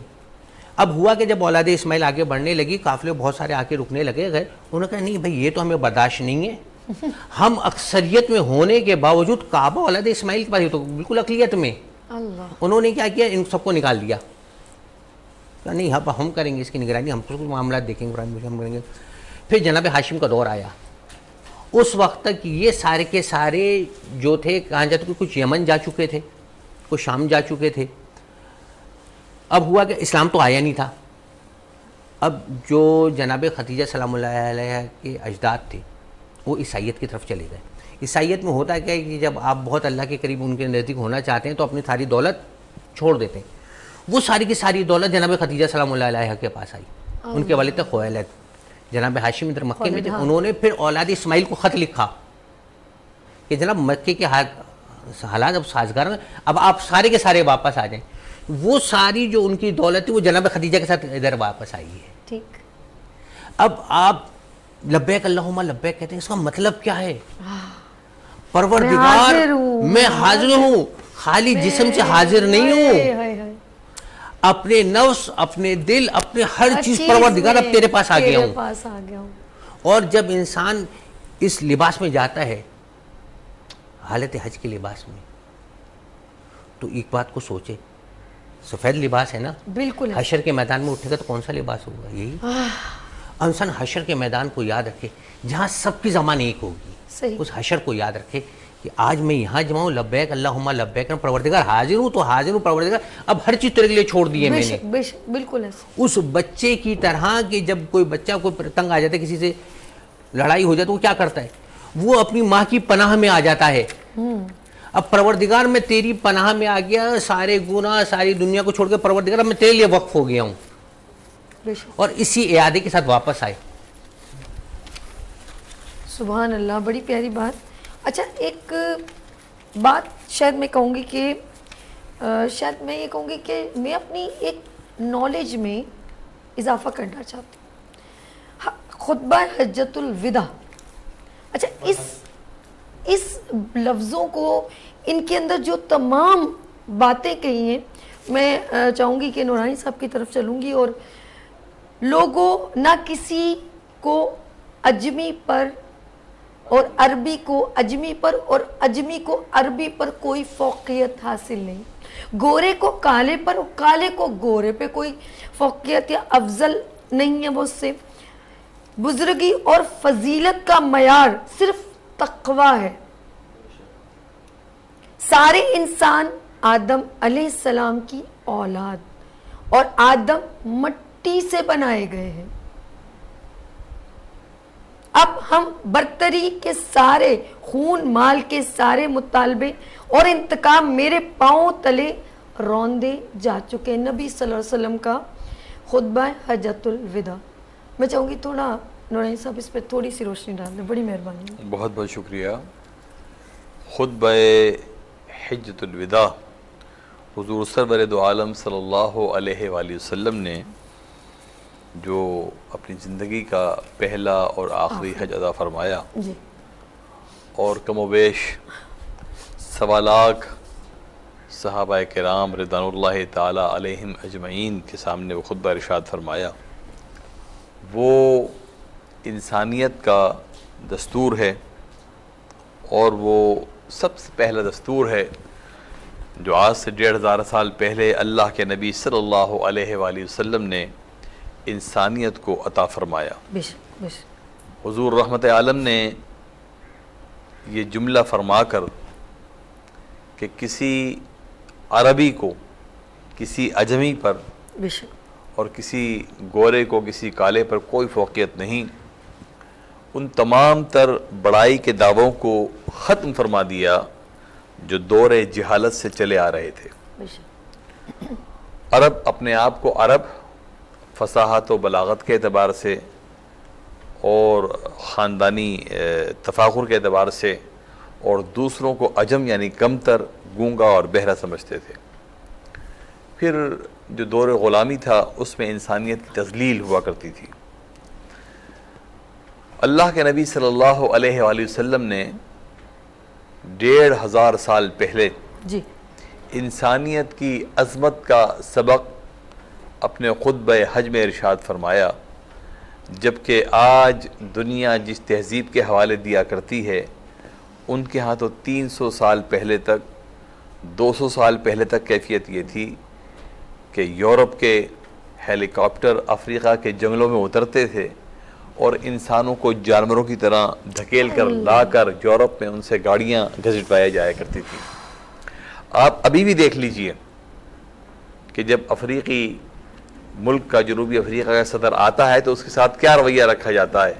اب ہوا کہ جب اولاد اسماعیل آگے بڑھنے لگی، قافلے بہت سارے آ کے رکنے لگے گئے، انہوں نے کہا نہیں بھائی یہ تو ہمیں برداشت نہیں ہے، ہم اکثریت میں ہونے کے باوجود کعبہ اولاد اسماعیل کے پاس ہی تو بالکل اقلیت میں. انہوں نے کیا کیا؟ ان سب کو نکال دیا. نہیں ہم کریں گے اس کی نگرانی، ہم کچھ معاملات دیکھیں گے، ہم کریں گے. پھر جناب ہاشم کا دور آیا. اس وقت تک یہ سارے کے سارے جو تھے کہاں جاتے تھے، کچھ یمن جا چکے تھے، کچھ شام جا چکے تھے. اب ہوا کہ اسلام تو آیا نہیں تھا. اب جو جناب خدیجہ سلام اللہ علیہ کے اجداد تھے وہ عیسائیت کی طرف چلے گئے. عیسائیت میں ہوتا کیا ہے کہ جب آپ بہت اللہ کے قریب ان کے نزدیک ہونا چاہتے ہیں تو اپنی ساری دولت چھوڑ دیتے ہیں. وہ ساری کی ساری دولت جناب خدیجہ سلام اللہ علیہ کے پاس آئی. ان کے والد تھے خویلد، جناب ہاشم ادھر مکے میں تھے. انہوں نے پھر اولاد اسماعیل کو خط لکھا کہ جناب مکے کے حالات اب سازگار ہیں، اب آپ سارے کے سارے واپس آ جائیں. وہ ساری جو ان کی دولت تھی وہ جناب خدیجہ کے ساتھ ادھر واپس آئی ہے.
ٹھیک.
اب آپ لبیک اللہم لبیک کہتے ہیں، اس کا مطلب کیا ہے؟ پروردگار میں حاضر ہوں، خالی جسم سے حاضر نہیں ہوں، اپنے نفس، اپنے دل، اپنے ہر چیز پروردگار اب تیرے پاس آ گیا ہوں. اور جب انسان اس لباس میں جاتا ہے، حالت حج کے لباس میں، تو ایک بات کو سوچے، سفید لباس ہے نا،
بالکل.
حشر کے میدان میں اٹھے گا تو کون سا لباس ہوگا؟ یہی. انسان حشر کے میدان کو یاد رکھے جہاں سب کی زبان ایک ہوگی.
صحیح.
اس حشر کو یاد رکھے کہ آج میں یہاں جمع ہوں، لبیک اللہم لبیک، پروردگار حاضر ہوں تو حاضر ہوں پروردگار، اب ہر چیز تیرے کے لیے چھوڑ دی ہے
بے
میں نے.
شک بے شک بالکل ایسے.
اس بچے کی طرح کہ جب کوئی بچہ کوئی تنگ آ جاتا ہے، کسی سے لڑائی ہو جاتی ہے، وہ کیا کرتا ہے؟ وہ اپنی ماں کی پناہ میں آ جاتا ہے. اب پروردگار میں تیری پناہ میں آ گیا، سارے گناہ ساری دنیا کو چھوڑ کے پروردگار میں تیرے لیے وقف ہو گیا ہوں،
بے شک.
اور اسی اعادے کے ساتھ واپس آئے.
سبحان اللہ، بڑی پیاری بات. اچھا ایک بات شاید میں کہوں گی کہ شاید میں یہ کہوں گی کہ میں اپنی ایک نالج میں اضافہ کرنا چاہتی ہوں. خطبہ حجۃ الوداع، اچھا اس لفظوں کو، ان کے اندر جو تمام باتیں کہی ہیں، میں چاہوں گی کہ نورانی صاحب کی طرف چلوں گی. اور لوگوں نہ کسی کو اجمی پر اور عربی کو اجمی پر اور اجمی کو عربی پر کوئی فوقیت حاصل نہیں، گورے کو کالے پر اور کالے کو گورے پہ کوئی فوقیت یا افضل نہیں ہے. وہ سے بزرگی اور فضیلت کا معیار صرف تقوی ہے. سارے انسان آدم علیہ السلام کی اولاد، اور آدم مٹی سے بنائے گئے ہیں. اب ہم برتری کے سارے، خون مال کے سارے مطالبے اور انتقام میرے پاؤں تلے روندے جا چکے. نبی صلی اللہ علیہ وسلم کا خطبہ حجۃ الوداع. میں چاہوں گی تھوڑا نورانی صاحب اس پہ تھوڑی سی روشنی ڈال دیں، بڑی مہربانی.
بہت بہت شکریہ. خطبہ حجۃ الوداع حضور سرور دو عالم صلی اللہ علیہ وآلہ وسلم نے جو اپنی زندگی کا پہلا اور آخری حج ادا فرمایا،
جی.
اور کم و بیش 1.25 لاکھ صحابہ کرام رضوان اللہ تعالی علیہم اجمعین کے سامنے وہ خطبہ ارشاد فرمایا، وہ انسانیت کا دستور ہے، اور وہ سب سے پہلا دستور ہے جو آج سے 1500 سال پہلے اللہ کے نبی صلی اللہ علیہ وآلہ وسلم نے انسانیت کو عطا فرمایا.
بے شک بے شک.
حضور رحمت عالم نے یہ جملہ فرما کر کہ کسی عربی کو کسی اجمی پر
بے شک.
اور کسی گورے کو کسی کالے پر کوئی فوقیت نہیں، ان تمام تر بڑائی کے دعووں کو ختم فرما دیا جو دور جہالت سے چلے آ رہے تھے.
بے شک.
عرب اپنے آپ کو عرب فصاحت و بلاغت کے اعتبار سے اور خاندانی تفاخر کے اعتبار سے، اور دوسروں کو عجم یعنی کمتر، گونگا اور بہرا سمجھتے تھے. پھر جو دور غلامی تھا اس میں انسانیت کی تذلیل ہوا کرتی تھی. اللہ کے نبی صلی اللہ علیہ وآلہ وسلم نے 1500 سال پہلے
جی.
انسانیت کی عظمت کا سبق اپنے خطبہ حج میں ارشاد فرمایا، جبکہ آج دنیا جس تہذیب کے حوالے دیا کرتی ہے، ان کے ہاں تو 300 سال پہلے تک، 200 سال پہلے تک کیفیت یہ تھی کہ یورپ کے ہیلی کاپٹر افریقہ کے جنگلوں میں اترتے تھے اور انسانوں کو جانوروں کی طرح دھکیل کر لا کر یورپ میں ان سے گاڑیاں گھسٹوایا جایا کرتی تھی. آپ ابھی بھی دیکھ لیجئے کہ جب افریقی ملک کا، جنوبی افریقہ کا صدر آتا ہے تو اس کے ساتھ کیا رویہ رکھا جاتا ہے.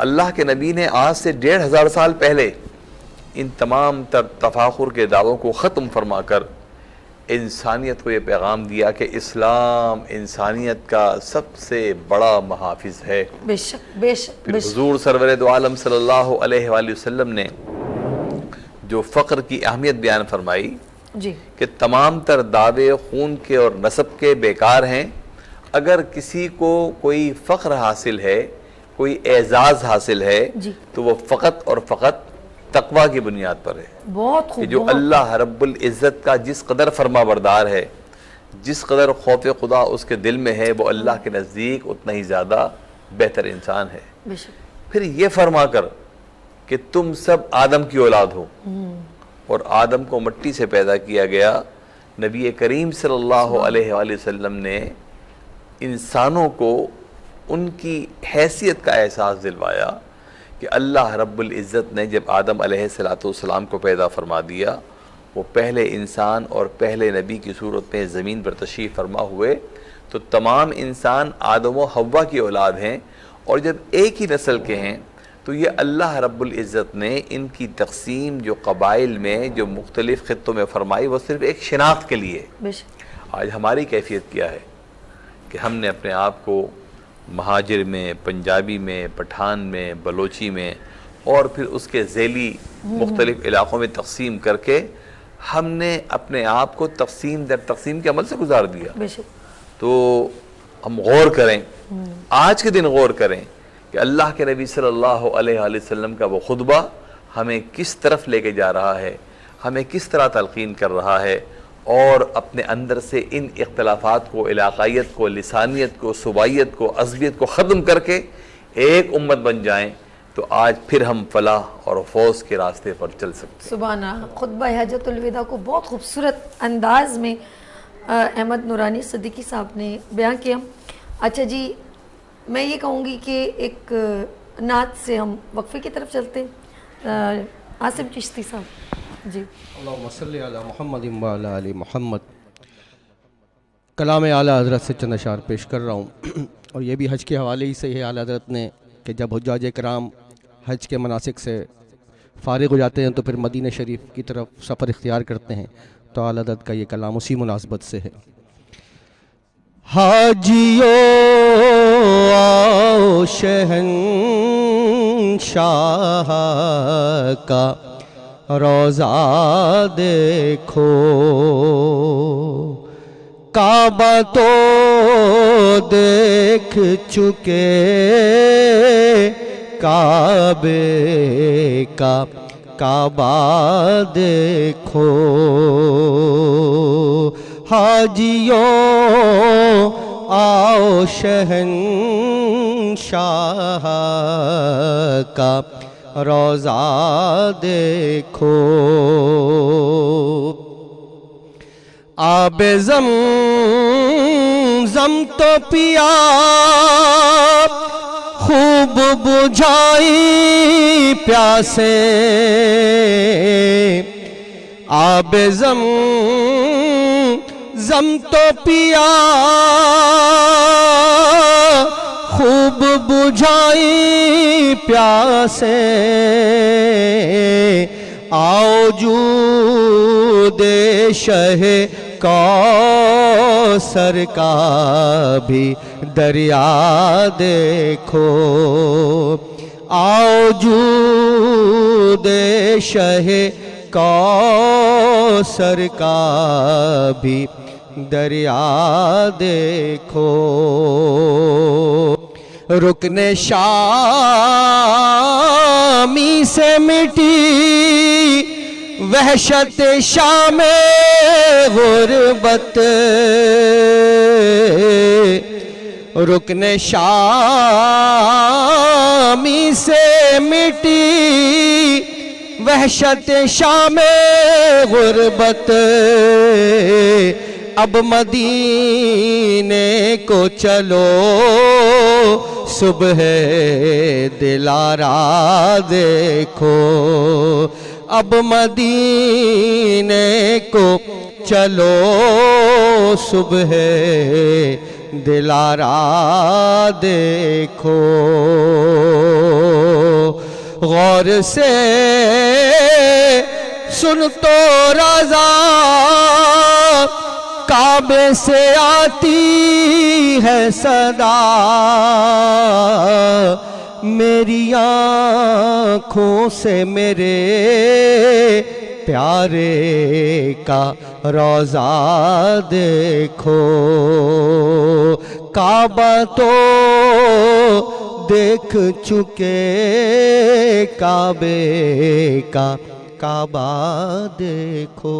اللہ کے نبی نے آج سے 1500 سال پہلے ان تمام تر تفاخر کے دعووں کو ختم فرما کر انسانیت کو یہ پیغام دیا کہ اسلام انسانیت کا سب سے بڑا محافظ ہے.
بے شک بے شک.
پھر حضور سرور دو عالم صلی اللہ علیہ وآلہ وسلم نے جو فقر کی اہمیت بیان فرمائی
جی.
کہ تمام تر دعوے خون کے اور نسب کے بیکار ہیں. اگر کسی کو کوئی فخر حاصل ہے، کوئی اعزاز حاصل ہے،
جی.
تو وہ فقط اور فقط تقوی کی بنیاد پر ہے.
بہت
کہ
خوب.
جو اللہ رب العزت کا جس قدر فرما بردار ہے، جس قدر خوف خدا اس کے دل میں ہے، وہ اللہ کے نزدیک اتنا ہی زیادہ بہتر انسان ہے.
بے شک.
پھر یہ فرما کر کہ تم سب آدم کی اولاد ہو، اور آدم کو مٹی سے پیدا کیا گیا. نبی کریم صلی اللہ علیہ وآلہ وسلم نے انسانوں کو ان کی حیثیت کا احساس دلوایا کہ اللہ رب العزت نے جب آدم علیہ السلام کو پیدا فرما دیا، وہ پہلے انسان اور پہلے نبی کی صورت میں زمین پر تشریف فرما ہوئے، تو تمام انسان آدم و حوا کی اولاد ہیں، اور جب ایک ہی نسل کے ہیں تو یہ اللہ رب العزت نے ان کی تقسیم جو قبائل میں جو مختلف خطوں میں فرمائی، وہ صرف ایک شناخت کے لیے۔
بے شک۔
آج ہماری کیفیت کیا ہے کہ ہم نے اپنے آپ کو مہاجر میں، پنجابی میں، پٹھان میں، بلوچی میں اور پھر اس کے ذیلی مختلف علاقوں میں تقسیم کر کے ہم نے اپنے آپ کو تقسیم در تقسیم کے عمل سے گزار دیا۔
بے شک۔
تو ہم غور کریں، آج کے دن غور کریں کہ اللہ کے نبی صلی اللہ علیہ وآلہ وسلم کا وہ خطبہ ہمیں کس طرف لے کے جا رہا ہے، ہمیں کس طرح تلقین کر رہا ہے، اور اپنے اندر سے ان اختلافات کو، علاقائیت کو، لسانیت کو، صوبائیت کو، عصبیت کو ختم کر کے ایک امت بن جائیں، تو آج پھر ہم فلاح اور فوز کے راستے پر چل سکتے ہیں۔
سبحان اللہ۔ خطبہ حجۃ الوداع کو بہت خوبصورت انداز میں احمد نورانی صدیقی صاحب نے بیان کیا۔ اچھا جی، میں یہ کہوں گی کہ ایک نعت سے ہم وقفے کی طرف چلتے ہیں۔ عاصم چشتی صاحب جی۔
اللہم صلی علی محمد وعلی آل محمد۔ کلام اعلیٰ حضرت سے چند اشعار پیش کر رہا ہوں، اور یہ بھی حج کے حوالے ہی سے ہے۔ اعلیٰ حضرت نے کہ جب حجاج کرام حج کے مناسک سے فارغ ہو جاتے ہیں تو پھر مدینہ شریف کی طرف سفر اختیار کرتے ہیں، تو اعلیٰ حضرت کا یہ کلام اسی مناسبت سے ہے۔ حاجیو آؤ شہنشاہ کا روضہ دیکھو، کعبہ تو دیکھ چکے، کعبے کا کعبہ دیکھو، حاجیوں آؤ شہنشاہ کا روضہ دیکھو، آب زمزم تو پیا خوب بجھائی پیاسے، آب زمزم تو پیا خوب بجھائی پیاسے، آؤ جود شہ کوثر کا بھی دریا دیکھو، آؤ جود شہ کوثر کا بھی دریا دیکھو، رکن شامی سے مٹی وحشت شام غربت، رکن شامی سے مٹی وحشت شام غربت، اب مدینے کو چلو صبح دلارا دیکھو، اب مدینے کو چلو صبح دلارا دیکھو، غور سے سن تو رضا کعبے سے آتی ہے صدا، میری آنکھوں سے میرے پیارے کا روضہ دیکھو، کعبہ تو دیکھ چکے، کعبے کا کعبہ دیکھو۔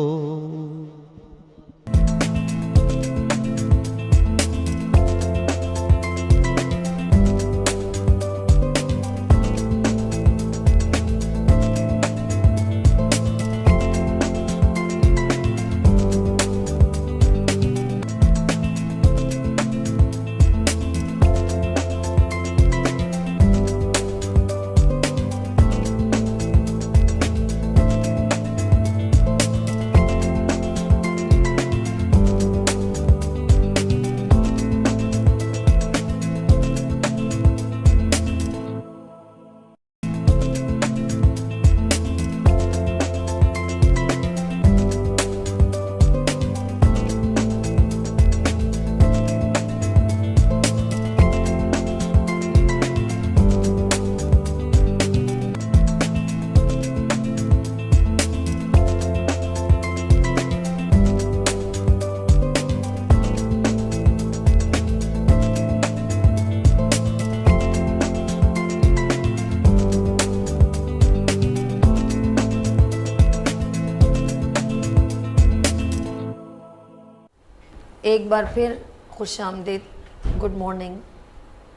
ایک بار پھر خوش آمدید، گڈ مارننگ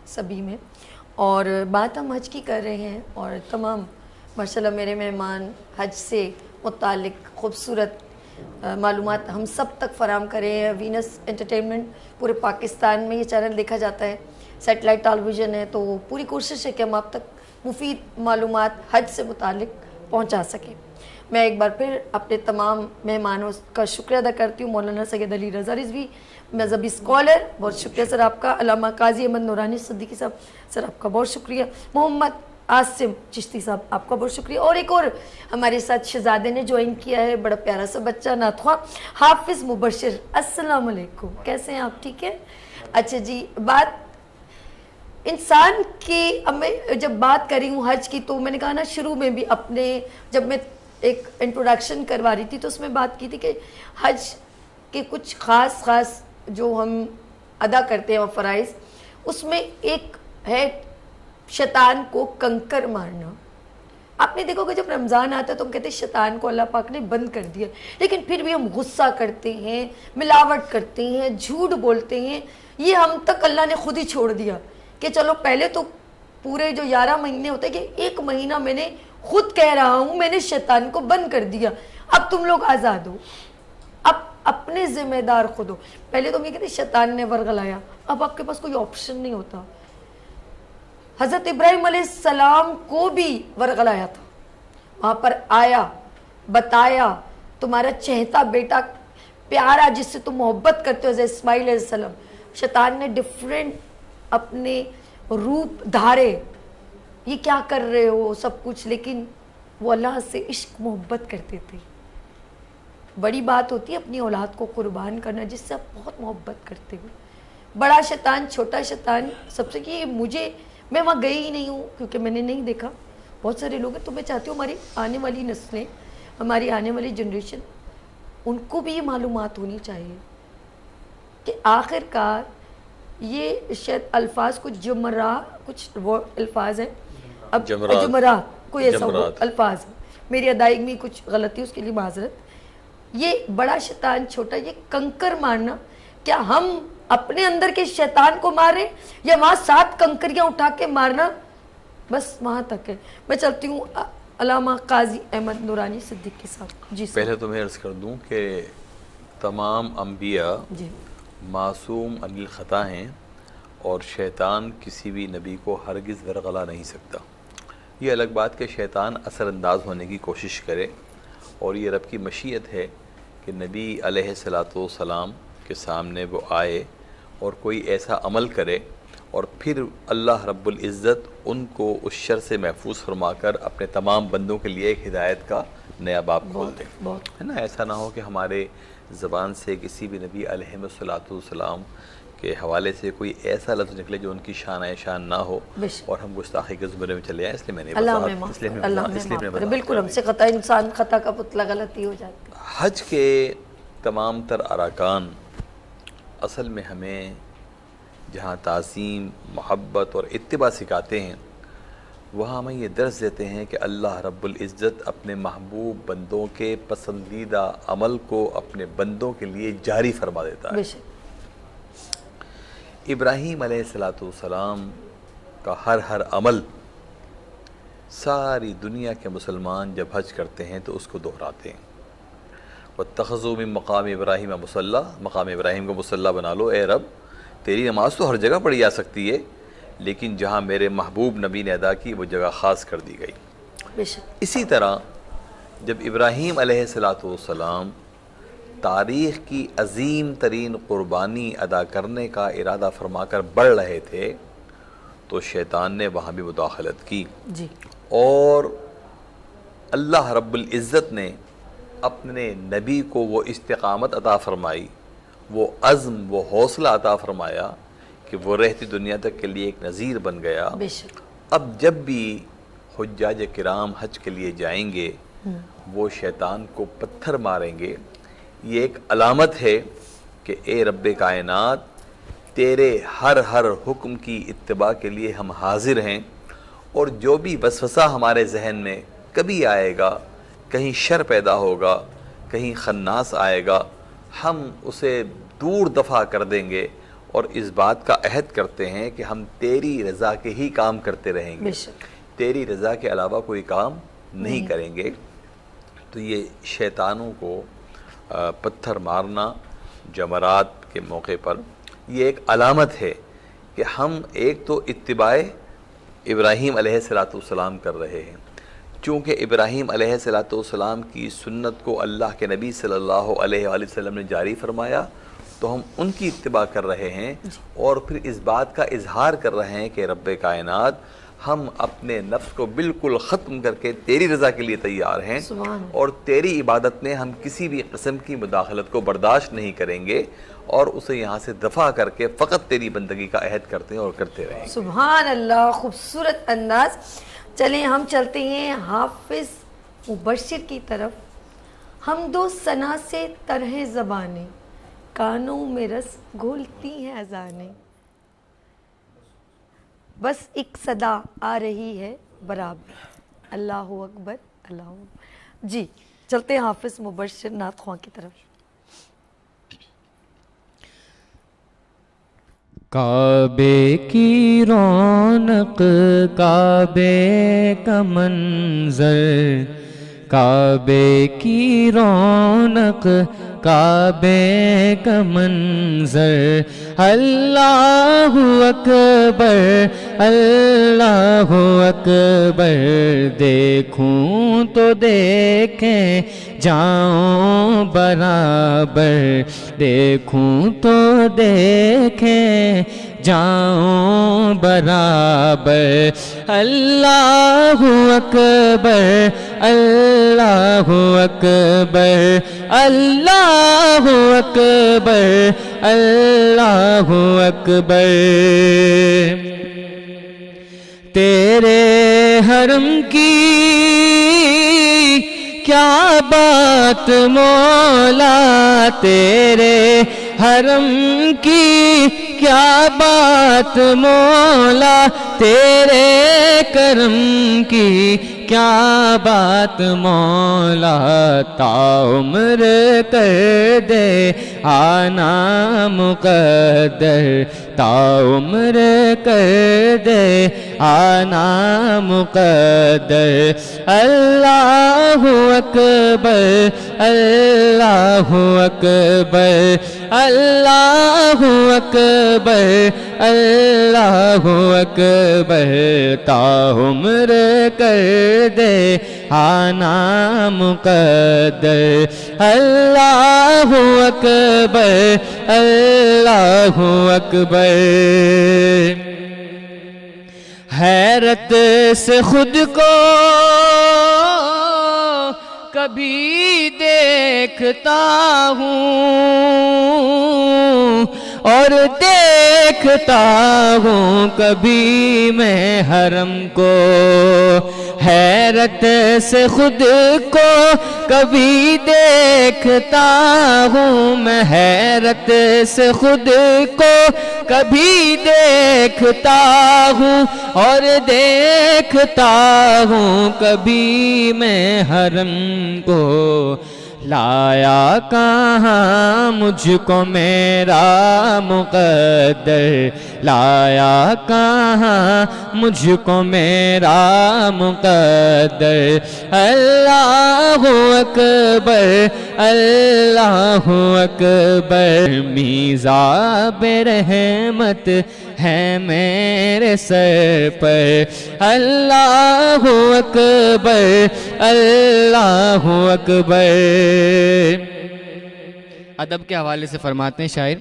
سبھی میں. اور بات ہم حج کی کر رہے ہیں اور تمام ماشاءاللہ میرے مہمان حج سے متعلق خوبصورت معلومات ہم سب تک فراہم کر رہے ہیں. وینس انٹرٹینمنٹ پورے پاکستان میں یہ چینل دیکھا جاتا ہے، سیٹلائٹ ٹیلی ویژن ہے، تو پوری کوشش ہے کہ ہم آپ تک مفید معلومات حج سے متعلق پہنچا سکیں. میں ایک بار پھر اپنے تمام مہمانوں کا شکریہ ادا کرتی ہوں. مولانا سید علی رضا رضوی مذہبی اسکالر، بہت شکریہ سر آپ کا. علامہ قاضی احمد نورانی صدیقی صاحب، سر آپ کا بہت شکریہ. محمد عاصم چشتی صاحب آپ کا بہت شکریہ. اور ایک اور ہمارے ساتھ شہزادے نے جوائن کیا ہے، بڑا پیارا سا بچہ نعت خواں حافظ مبشر. السلام علیکم، کیسے ہیں آپ؟ ٹھیک ہے. اچھا جی، بات انسان کی، اب میں جب بات کر رہی ہوں حج کی تو میں نے کہا نا شروع میں بھی اپنے جب میں ایک انٹروڈکشن کروا رہی تھی تو اس میں بات کی تھی کہ حج کے کچھ خاص جو ہم ادا کرتے ہیں فرائض، اس میں ایک ہے شیطان کو کنکر مارنا. آپ نے دیکھو کہ جب رمضان آتا ہے تو ہم کہتے ہیں شیطان کو اللہ پاک نے بند کر دیا، لیکن پھر بھی ہم غصہ کرتے ہیں، ملاوٹ کرتے ہیں، جھوٹ بولتے ہیں. یہ ہم تک اللہ نے خود ہی چھوڑ دیا کہ چلو پہلے تو پورے جو 11 مہینے ہوتے ہیں کہ ایک مہینہ میں نے خود کہہ رہا ہوں میں نے شیطان کو بند کر دیا، اب تم لوگ آزاد ہو، اب اپنے ذمہ دار خود ہو. پہلے تو ہم یہ کہتے ہیں شیطان نے ورغلایا، اب آپ کے پاس کوئی آپشن نہیں ہوتا. حضرت ابراہیم علیہ السلام کو بھی ورغلایا تھا، وہاں پر آیا بتایا تمہارا چہتا بیٹا پیارا جس سے تم محبت کرتے ہو حضرت اسماعیل علیہ السلام. شیطان نے ڈفرینٹ اپنے روپ دھارے، یہ کیا کر رہے ہو سب کچھ، لیکن وہ اللہ سے عشق محبت کرتے تھے. بڑی بات ہوتی ہے اپنی اولاد کو قربان کرنا جس سے آپ بہت محبت کرتے ہو. بڑا شیطان چھوٹا شیطان سب سے کہ میں وہاں گئی ہی نہیں ہوں کیونکہ میں نے نہیں دیکھا. بہت سارے لوگ ہیں تو میں چاہتی ہوں ہماری آنے والی نسلیں، ہماری آنے والی جنریشن، ان کو بھی یہ معلومات ہونی چاہیے کہ آخر کار یہ شاید الفاظ کچھ جمرہ کچھ وہ الفاظ ہیں، اب جمرہ کوئی ایسا وہ الفاظ ہے، میری ادائیگی میں کچھ غلطی اس کے لیے معذرت. یہ بڑا شیطان چھوٹا، یہ کنکر مارنا، کیا ہم اپنے اندر کے شیطان کو ماریں یا وہاں 7 کنکریاں اٹھا کے مارنا، بس وہاں تک ہے. میں چلتی ہوں علامہ قاضی احمد نورانی صدیقی صاحب. جی
پہلے تو میں عرض کر دوں کہ تمام انبیاء
جی
معصوم عن الخطا ہیں اور شیطان کسی بھی نبی کو ہرگز ورغلا نہیں سکتا. یہ الگ بات کہ شیطان اثر انداز ہونے کی کوشش کرے، اور یہ رب کی مشیت ہے کہ نبی علیہ السلام کے سامنے وہ آئے اور کوئی ایسا عمل کرے اور پھر اللہ رب العزت ان کو اس شر سے محفوظ فرما کر اپنے تمام بندوں کے لیے ایک ہدایت کا نیا باب کھول دے، ہے نا. ایسا نہ ہو کہ ہمارے زبان سے کسی بھی نبی علیہ السلام کے حوالے سے کوئی ایسا لفظ نکلے جو ان کی شان نہ ہو اور ہم گستاخی کے زمرے میں چلے آئیں. اس لیے میں نے
بالکل ہم سے خطا، انسان خطا کا پتلا، غلطی ہو جاتی.
حج کے تمام تر ارکان اصل میں ہمیں جہاں تعظیم، محبت اور اتباع سکھاتے ہیں، وہاں ہمیں یہ درس دیتے ہیں کہ اللہ رب العزت اپنے محبوب بندوں کے پسندیدہ عمل کو اپنے بندوں کے لیے جاری فرما دیتا ہے. ابراہیم علیہ السلام کا ہر عمل ساری دنیا کے مسلمان جب حج کرتے ہیں تو اس کو دہراتے ہیں. وَاتَّخَذُوا مِن مَقَامِ إِبْرَاهِيمَ مُصَلَّى، مقام ابراہیم کو مصلی بنا لو. اے رب تیری نماز تو ہر جگہ پڑھی جا سکتی ہے، لیکن جہاں میرے محبوب نبی نے ادا کی وہ جگہ خاص کر دی گئی. اسی طرح جب ابراہیم علیہ السلام تاریخ کی عظیم ترین قربانی ادا کرنے کا ارادہ فرما کر بڑھ رہے تھے تو شیطان نے وہاں بھی مداخلت کی
جی،
اور اللہ رب العزت نے اپنے نبی کو وہ استقامت عطا فرمائی، وہ عزم، وہ حوصلہ عطا فرمایا کہ وہ رہتی دنیا تک کے لیے ایک نذیر بن گیا. اب جب بھی حجاج کرام حج کے لیے جائیں گے وہ شیطان کو پتھر ماریں گے. یہ ایک علامت ہے کہ اے رب کائنات تیرے ہر حکم کی اتباع کے لیے ہم حاضر ہیں، اور جو بھی وسوسہ ہمارے ذہن میں کبھی آئے گا، کہیں شر پیدا ہوگا، کہیں خناس آئے گا، ہم اسے دور دفع کر دیں گے اور اس بات کا عہد کرتے ہیں کہ ہم تیری رضا کے ہی کام کرتے رہیں گے، تیری رضا کے علاوہ کوئی کام نہیں کریں گے، تو یہ شیطانوں کو پتھر مارنا جمرات کے موقع پر یہ ایک علامت ہے کہ ہم ایک تو اتباع ابراہیم علیہ السلام کر رہے ہیں، چونکہ ابراہیم علیہ السلام کی سنت کو اللہ کے نبی صلی اللہ علیہ وآلہ وسلم نے جاری فرمایا، تو ہم ان کی اتباع کر رہے ہیں، اور پھر اس بات کا اظہار کر رہے ہیں کہ رب کائنات ہم اپنے نفس کو بالکل ختم کر کے تیری رضا کے لیے تیار ہیں، اور تیری عبادت میں ہم کسی بھی قسم کی مداخلت کو برداشت نہیں کریں گے، اور اسے یہاں سے دفع کر کے فقط تیری بندگی کا عہد کرتے ہیں اور کرتے رہیں گے۔
سبحان اللہ، خوبصورت انداز۔ چلیں ہم چلتے ہیں حافظ مبشر کی طرف۔ حمد و ثنا سے طرح زبانیں، کانوں میں رس گھولتی ہیں اذانیں، بس ایک صدا آ رہی ہے برابر، اللہ اکبر اللہ اکبر۔ جی چلتے ہیں حافظ مبشر نعت خواں کی طرف۔
کعبے کی رونق، کعبے کا منظر، کعبے کی رونق، کعبے کا منظر، اللہ اکبر اللہ اکبر، دیکھوں تو دیکھیں جاؤں برابر، دیکھوں تو دیکھیں جاؤں برابر، اللہ اکبر اللہ اکبر اللہ اکبر اللہ اکبر، تیرے حرم کی کیا بات مولا، تیرے حرم کی کیا بات مولا، تیرے کرم کی کیا بات مولا، تعمر کر دے آنا مقدر، تعمر کر دے آنا مقدر، اللہ اکبر اللہ اکبر اللہ اکبر اللہ اکبر، تعمر کر دے آنا مقدر، اللہ اکبر اللہ اکبر، حیرت سے خود کو کبھی دیکھتا ہوں اور دیکھتا ہوں کبھی میں حرم کو، حیرت سے خود کو کبھی دیکھتا ہوں میں، حیرت سے خود کو کبھی دیکھتا ہوں اور دیکھتا ہوں کبھی میں حرم کو، لایا کہاں مجھ کو میرا مقدر، لایا کہاں مجھ کو میرا مقدر، اللہ اکبر اللہ اکبر، میزاب رحمت ہے میرے سر پر، اللہ اکبر اللہ اکبر۔ ادب کے حوالے سے فرماتے ہیں شاعر،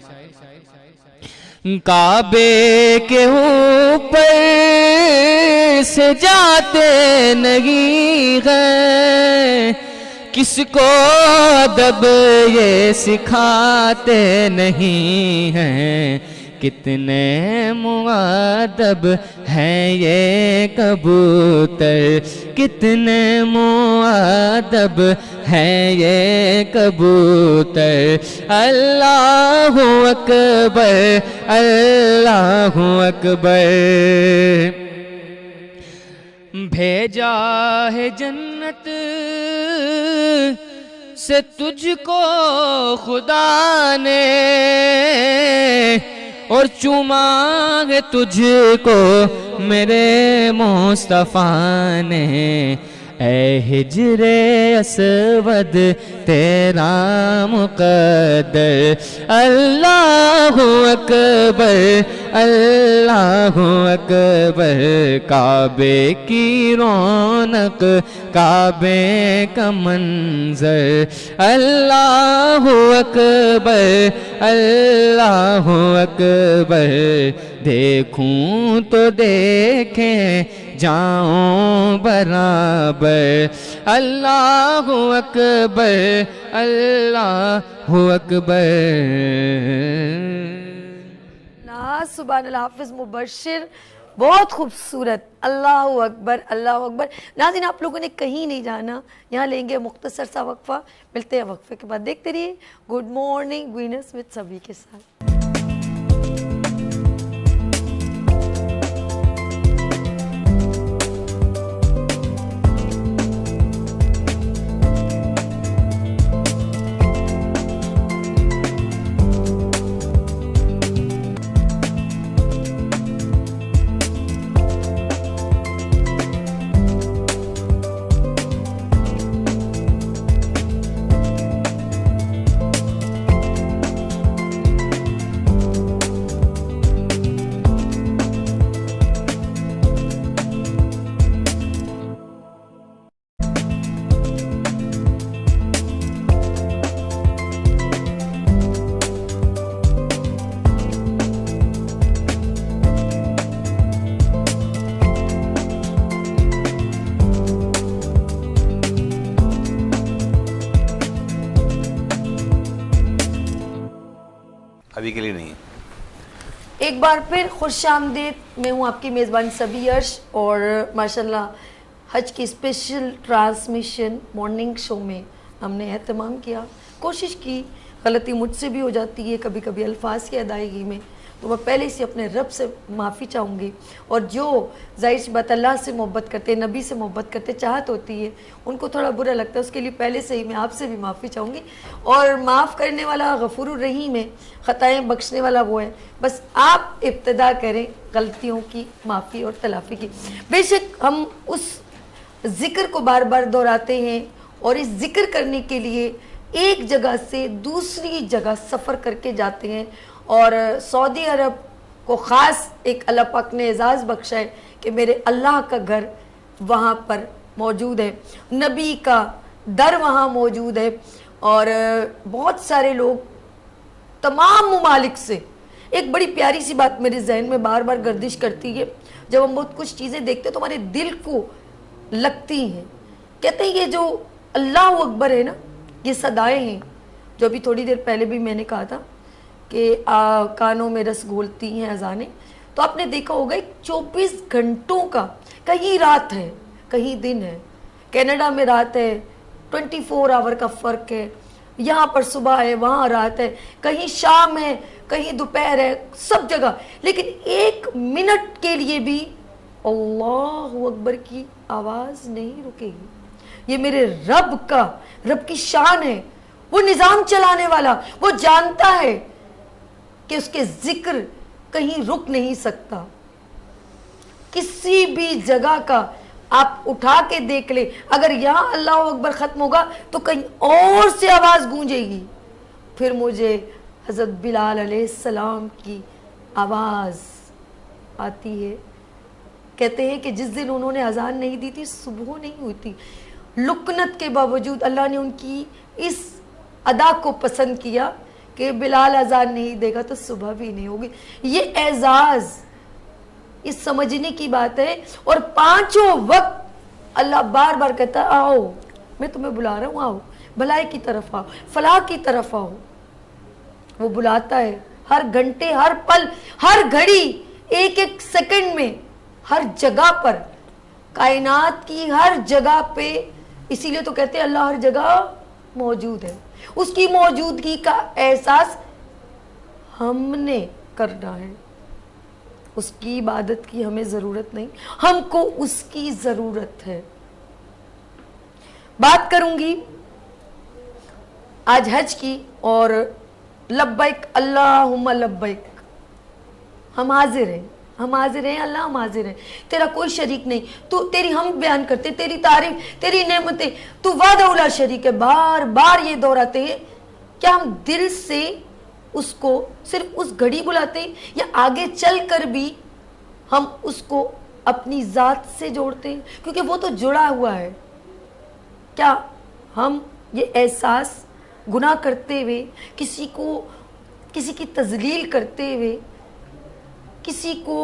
کعبے کے اوپر سے جاتے نہیں ہیں، کس کو ادب یہ سکھاتے نہیں ہیں، کتنے مؤدب ہیں یہ کبوتر، کتنے مؤدب ہیں یہ کبوتر، اللہ اکبر اللہ اکبر، بھیجا ہے جنت سے تجھ کو خدا نے اور چوما ہے تجھ کو میرے مصطفیٰ نے، اے ہجر اسود تیرا مقدر، اللہ اکبر اللہ اکبر، کعبے کی رونق کعبے کا منظر، اللہ اکبر اللہ اکبر، دیکھوں تو دیکھیں جاؤں برابر، اللہ اکبر اللہ اکبر۔
سبحان اللہ، حافظ مبشر، بہت خوبصورت، اللہ اکبر اللہ اکبر۔ ناظرین، آپ لوگوں نے کہیں نہیں جانا، یہاں لیں گے مختصر سا وقفہ، ملتے ہیں وقفے کے بعد، دیکھتے رہیے گڈ مارننگ وینس وتھ سبھی کے ساتھ۔
ابھی کے لیے نہیں۔
ایک بار پھر خوش آمدید، میں ہوں آپ کی میزبان سبی عرش، اور ماشاءاللہ حج کی اسپیشل ٹرانسمیشن مارننگ شو میں ہم نے اہتمام کیا، کوشش کی، غلطی مجھ سے بھی ہو جاتی ہے کبھی کبھی الفاظ کی ادائیگی میں، تو میں پہلے سے اپنے رب سے معافی چاہوں گی، اور جو ظاہر سی بات اللہ سے محبت کرتے، نبی سے محبت کرتے، چاہت ہوتی ہے، ان کو تھوڑا برا لگتا ہے، اس کے لیے پہلے سے ہی میں آپ سے بھی معافی چاہوں گی، اور معاف کرنے والا غفور الرحیم ہے، خطائیں بخشنے والا وہ ہے، بس آپ ابتدا کریں غلطیوں کی معافی اور تلافی کی۔ بے شک ہم اس ذکر کو بار بار دہراتے ہیں، اور اس ذکر کرنے کے لیے ایک جگہ سے دوسری جگہ سفر کر کے جاتے ہیں، اور سعودی عرب کو خاص ایک اللہ پاک نے اعزاز بخشا ہے کہ میرے اللہ کا گھر وہاں پر موجود ہے، نبی کا در وہاں موجود ہے، اور بہت سارے لوگ تمام ممالک سے، ایک بڑی پیاری سی بات میرے ذہن میں بار بار گردش کرتی ہے، جب ہم بہت کچھ چیزیں دیکھتے ہیں تو ہمارے دل کو لگتی ہیں، کہتے ہیں یہ جو اللہ اکبر ہے نا، یہ صدائیں ہیں، جو ابھی تھوڑی دیر پہلے بھی میں نے کہا تھا کہ کانوں میں رس گھولتی ہیں اذانیں، تو آپ نے دیکھا ہوگا 24 گھنٹوں کا، کہیں رات ہے کہیں دن ہے، کینیڈا میں رات ہے، 24 آور کا فرق ہے، یہاں پر صبح ہے وہاں رات ہے، کہیں شام ہے کہیں دوپہر ہے، سب جگہ، لیکن ایک منٹ کے لیے بھی اللہ اکبر کی آواز نہیں رکے گی۔ یہ میرے رب کی شان ہے، وہ نظام چلانے والا، وہ جانتا ہے کہ اس کے ذکر کہیں رک نہیں سکتا، کسی بھی جگہ کا آپ اٹھا کے دیکھ لیں، اگر یہاں اللہ اکبر ختم ہوگا تو کہیں اور سے آواز گونجے گی، پھر مجھے حضرت بلال علیہ السلام کی آواز آتی ہے، کہتے ہیں کہ جس دن انہوں نے اذان نہیں دی تھی صبح نہیں ہوئی تھی، لکنت کے باوجود اللہ نے ان کی اس ادا کو پسند کیا کہ بلال اذان نہیں دے گا تو صبح بھی نہیں ہوگی۔ یہ اعزاز، یہ سمجھنے کی بات ہے، اور پانچوں وقت اللہ بار بار کہتا ہے آؤ میں تمہیں بلا رہا ہوں، آؤ بھلائی کی طرف آؤ، فلاح کی طرف آؤ، وہ بلاتا ہے ہر گھنٹے، ہر پل، ہر گھڑی، ایک ایک سیکنڈ میں، ہر جگہ پر، کائنات کی ہر جگہ پہ، اسی لیے تو کہتے ہیں اللہ ہر جگہ موجود ہے، اس کی موجودگی کا احساس ہم نے کرنا ہے، اس کی عبادت کی ہمیں ضرورت نہیں، ہم کو اس کی ضرورت ہے۔ بات کروں گی آج حج کی اور لبیک اللہم لبیک، ہم حاضر ہیں، ہم حاضر ہیں اللہ، ہم حاضر ہیں، تیرا کوئی شریک نہیں، تو تیری ہم بیان کرتے، تیری تعریف، تیری نعمتیں، تو وحدہ لا شریک ہے، بار بار یہ دہراتے ہیں. کیا ہم دل سے اس کو صرف اس گھڑی بلاتے ہیں یا آگے چل کر بھی ہم اس کو اپنی ذات سے جوڑتے ہیں؟ کیونکہ وہ تو جڑا ہوا ہے. کیا ہم یہ احساس گناہ کرتے ہوئے، کسی کی تذلیل کرتے ہوئے، کسی کو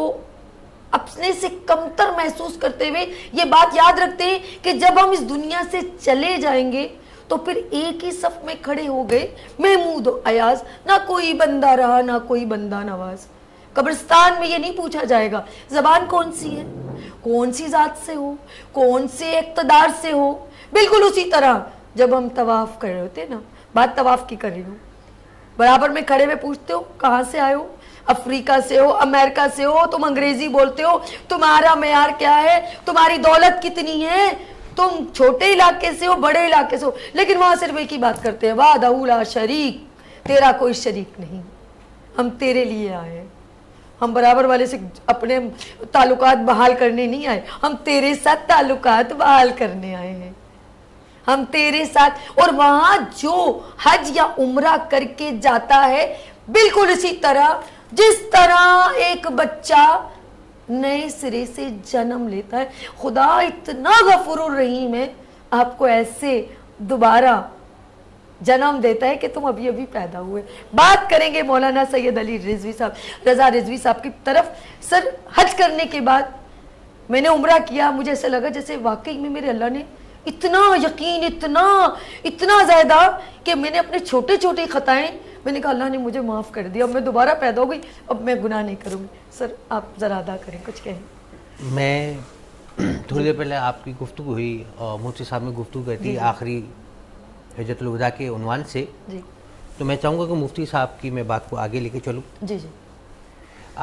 اپنے سے کمتر محسوس کرتے ہوئے یہ بات یاد رکھتے ہیں کہ جب ہم اس دنیا سے چلے جائیں گے تو پھر ایک ہی صف میں کھڑے ہو گئے محمود و ایاز، نہ کوئی بندہ رہا نہ کوئی بندہ نواز. قبرستان میں یہ نہیں پوچھا جائے گا زبان کون سی ہے، کون سی ذات سے ہو، کون سے اقتدار سے ہو. بالکل اسی طرح جب ہم طواف کر رہے ہوتے نا، بات طواف کی کر رہی ہوں، برابر میں کھڑے ہوئے پوچھتے ہو کہاں سے آئے ہو، افریقہ سے ہو، امریکہ سے ہو، تم انگریزی بولتے ہو، تمہارا معیار کیا ہے، تمہاری دولت کتنی ہے، تم چھوٹے علاقے سے ہو بڑے علاقے سے ہو، لیکن وہاں صرف ایک ہی بات کرتے ہیں، وحدہ لا شریک، تیرا کوئی شریک نہیں، ہم تیرے لیے آئے ہیں. ہم برابر والے سے اپنے تعلقات بحال کرنے نہیں آئے، ہم تیرے ساتھ تعلقات بحال کرنے آئے ہیں، ہم تیرے ساتھ. اور وہاں جو حج یا عمرہ کر کے جاتا ہے بالکل اسی طرح جس طرح ایک بچہ نئے سرے سے جنم لیتا ہے. خدا اتنا غفور الرحیم ہے، آپ کو ایسے دوبارہ جنم دیتا ہے کہ تم ابھی ابھی پیدا ہوئے. بات کریں گے مولانا سید علی رضوی صاحب، رضا رضوی صاحب کی طرف. سر حج کرنے کے بعد میں نے عمرہ کیا، مجھے ایسا لگا جیسے واقعی میں میرے اللہ نے اتنا یقین، اتنا زیادہ کہ میں نے اپنے چھوٹے چھوٹے خطائیں، میں نے کہا اللہ نے مجھے معاف کر دیا، اب میں دوبارہ پیدا ہو گئی، اب میں گناہ نہیں کروں گی. سر آپ ذرا ادا کریں، کچھ کہیں.
میں تھوڑی دیر پہلے آپ کی گفتگو ہوئی اور مفتی صاحب میں گفتگو کی تھی آخری حجۃ الوداع کے عنوان سے،
جی
تو میں چاہوں گا کہ مفتی صاحب کی میں بات کو آگے لے کے چلوں.
جی جی